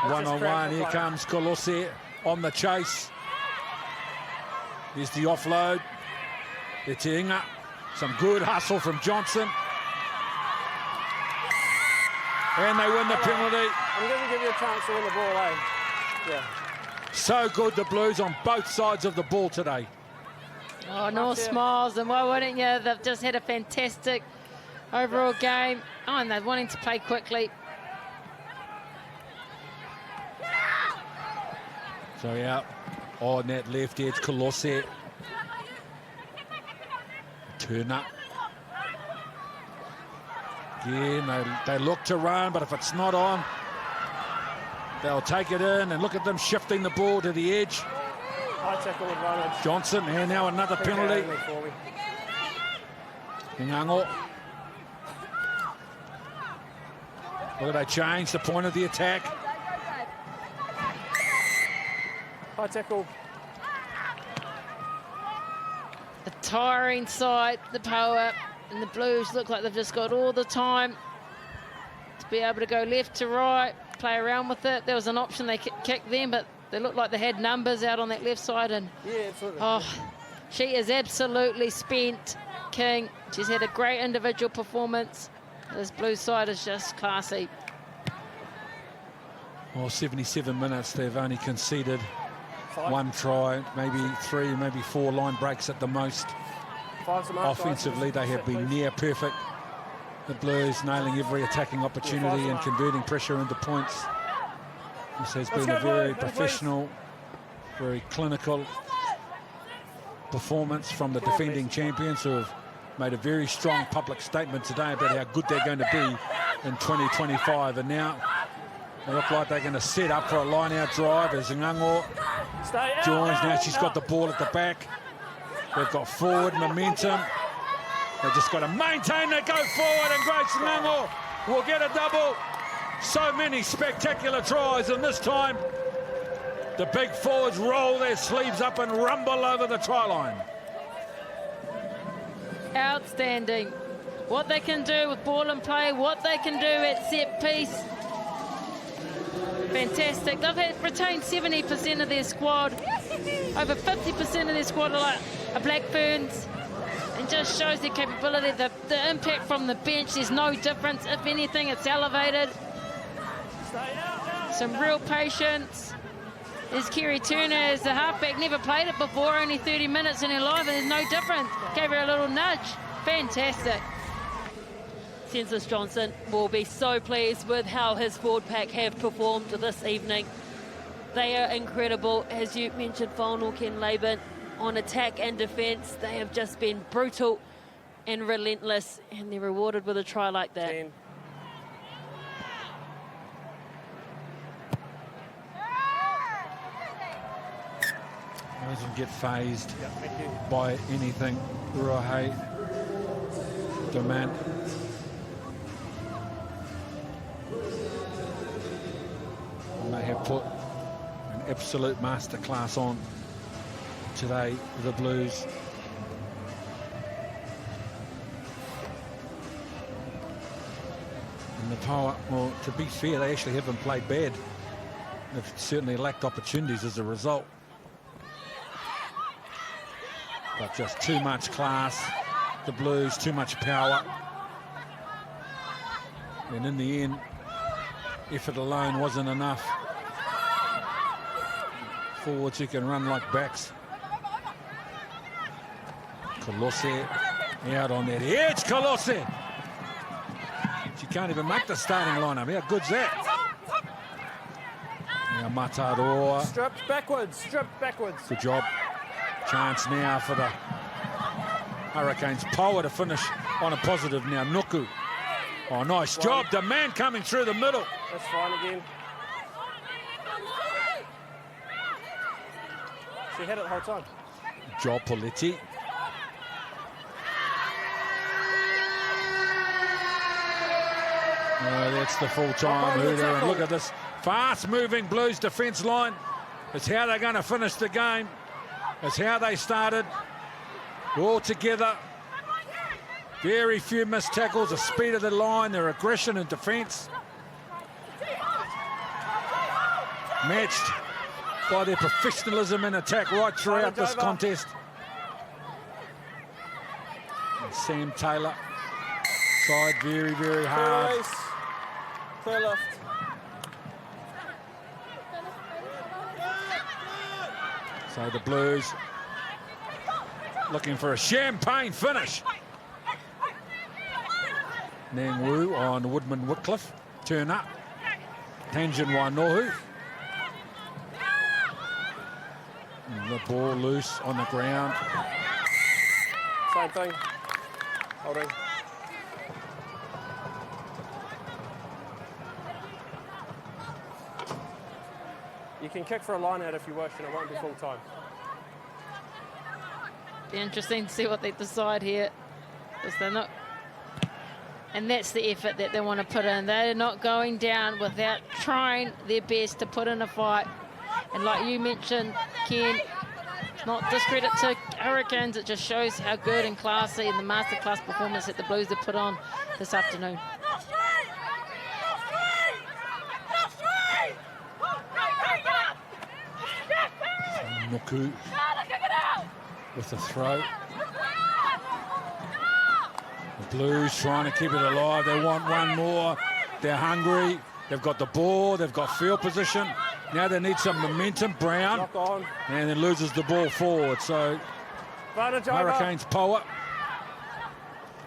Speaker 1: One-on-one, here comes Kolose on the chase. Here's the offload. It's Inga. Some good hustle from Johnson. And they win the penalty.
Speaker 4: I'm going to give you a chance to win the ball, eh? Yeah.
Speaker 1: So good, the Blues on both sides of the ball today.
Speaker 2: Oh, North smiles, and why wouldn't you? They've just had a fantastic overall game. Oh, and they're wanting to play quickly.
Speaker 1: So yeah, on that left edge, Kolose. Turn up. Again, they look to run, but if it's not on, they'll take it in, and look at them shifting the ball to the edge.
Speaker 4: High tackle advantage.
Speaker 1: Johnson, and now another penalty. Ingango. Look at they change the point of the attack.
Speaker 4: High tackle.
Speaker 2: The tiring side, the Poua, and the Blues look like they've just got all the time to be able to go left to right, play around with it. There was an option they kicked them, but they looked like they had numbers out on that left side. And
Speaker 4: yeah, absolutely.
Speaker 2: Oh, she is absolutely spent, King. She's had a great individual performance. This Blues side is just classy.
Speaker 1: Well, 77 minutes, they've only conceded one try, maybe 3, maybe 4 line breaks at the most. Offensively, they have been near perfect. The Blues nailing every attacking opportunity and converting pressure into points. This has been a very professional, very clinical performance from the defending champions, who have made a very strong public statement today about how good they're going to be in 2025. And now they look like they're going to set up for a line-out drive as Ngango joins. Now she's got the ball at the back. They've got forward momentum. They've just got to maintain that go forward, and Grace Ngango will get a double. So many spectacular tries, and this time the big forwards roll their sleeves up and rumble over the try line.
Speaker 2: Outstanding. What they can do with ball and play, what they can do at set piece. Fantastic. They've retained 70% of their squad. Over 50% of their squad are Black Ferns. And just shows their capability. The impact from the bench, there's no difference. If anything, it's elevated. Some real patience. There's Kerry Turner as the halfback, never played it before, only 30 minutes in her life, and there's no difference. Gave her a little nudge. Fantastic.
Speaker 3: Census Johnson will be so pleased with how his forward pack have performed this evening. They are incredible. As you mentioned, Whanau Ken Laban, on attack and defence, they have just been brutal and relentless, and they're rewarded with a try like that.
Speaker 4: 10.
Speaker 1: Doesn't get phased by anything. Rohe demand. And they have put an absolute masterclass on today, the Blues. And the Poua, well, to be fair, they actually haven't played bad. They've certainly lacked opportunities as a result. But just too much class. The Blues, too much power. And in the end, effort alone wasn't enough. Forwards who can run like backs. Colosse out on that edge. Colosse. She can't even make the starting lineup. How good's that? Now Mataroa.
Speaker 4: Stripped backwards.
Speaker 1: Good job. Chance now for the Hurricanes. Poua to finish on a positive now. Nuku. Oh, nice job. The man coming through the middle.
Speaker 4: That's fine again. She had it the whole time.
Speaker 1: Job Poletti. Oh, that's the full-time hooter. And look at this fast-moving Blues defence line. It's how they're going to finish the game. It's how they started. All together. Very few missed tackles, the speed of the line, their aggression and defence. Matched by their professionalism in attack right throughout this contest. And Sam Taylor. Side very, very hard.
Speaker 4: Clear left.
Speaker 1: So the Blues looking for a champagne finish. Nang Wu on Woodman Whitcliffe. Turn up. Tanjin Wainohu. And the ball loose on the ground.
Speaker 4: Same thing. Holding. You can kick for a line out if you wish, and it won't be full time.
Speaker 2: Be interesting to see what they decide here, because they're not. And that's the effort that they want to put in. They're not going down without trying their best to put in a fight. And like you mentioned, Ken, it's not discredit to Hurricanes. It just shows how good and classy and the masterclass performance that the Blues have put on this afternoon.
Speaker 1: Nuku with the throw. The Blues trying to keep it alive. They want one more. They're hungry. They've got the ball. They've got field position. Now they need some momentum. Brown. And then loses the ball forward. So Hurricanes Poua.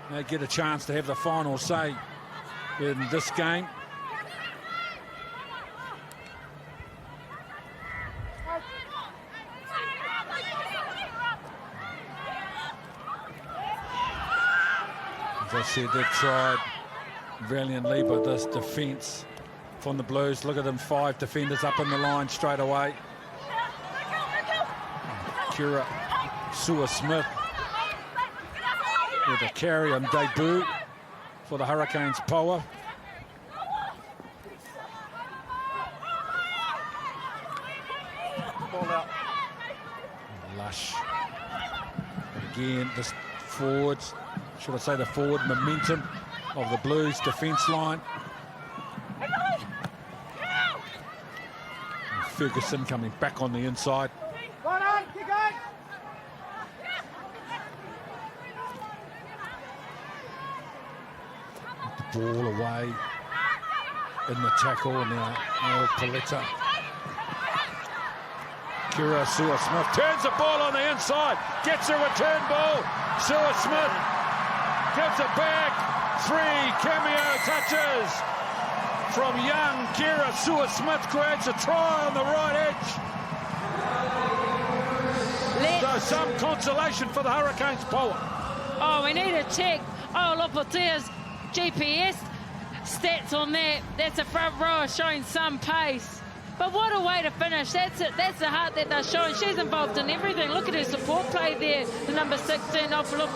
Speaker 1: They get a chance to have the final say in this game. As I said, they've tried valiantly, but this defence from the Blues, look at them, 5 defenders up in the line straight away. Kira Sua-Smith with a carry on debut for the Hurricanes Poua. Lush. Again, this forwards, should I say the forward momentum of the Blues defence line. And Ferguson coming back on the inside. The ball away in the tackle now. Paletta. Kira Sua-Smith turns the ball on the inside, gets a return ball. Sua-Smith gives it back. 3 cameo touches from young Kira Sua-Smith, creates a try on the right edge. So some consolation for the Hurricanes Poua.
Speaker 2: Oh, we need to check Lopotea's GPS stats on that. That's a front row showing some pace. But what a way to finish. That's it. That's the heart that they're showing. She's involved in everything. Look at her support play there. The number 16 off look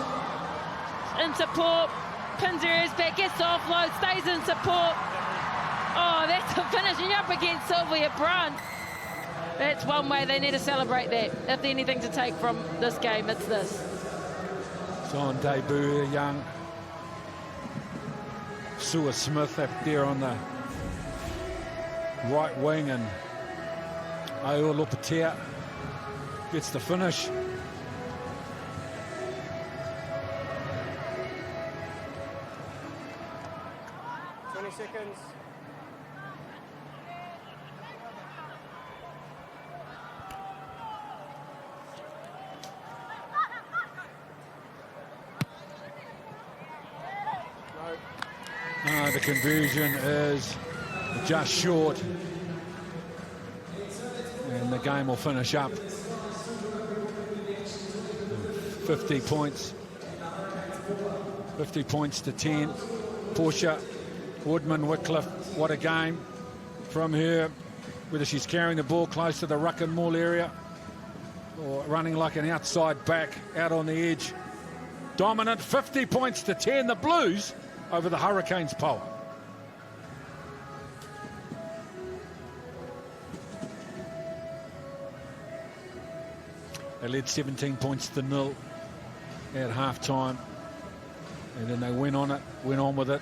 Speaker 2: in support. Pins her ears back, gets the offload, stays in support. Oh, that's a finish. And you're up against Sylvia Brunt. That's one way they need to celebrate that. If there's anything to take from this game, it's this.
Speaker 1: So on debut, young Sua-Smith up there on the right wing, and Lopotea gets the finish.
Speaker 4: 20 seconds.
Speaker 1: The conversion is just short, and the game will finish up 50 points. 50 points to 10. Portia, Woodman, Wycliffe, what a game from her, whether she's carrying the ball close to the ruck and maul area or running like an outside back out on the edge. Dominant, 50 points to 10, the Blues over the Hurricanes. Poua. They led 17 points to 0 at half-time, and then they went on with it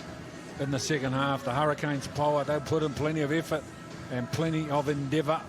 Speaker 1: in the second half. The Hurricanes, Poua, they put in plenty of effort and plenty of endeavour.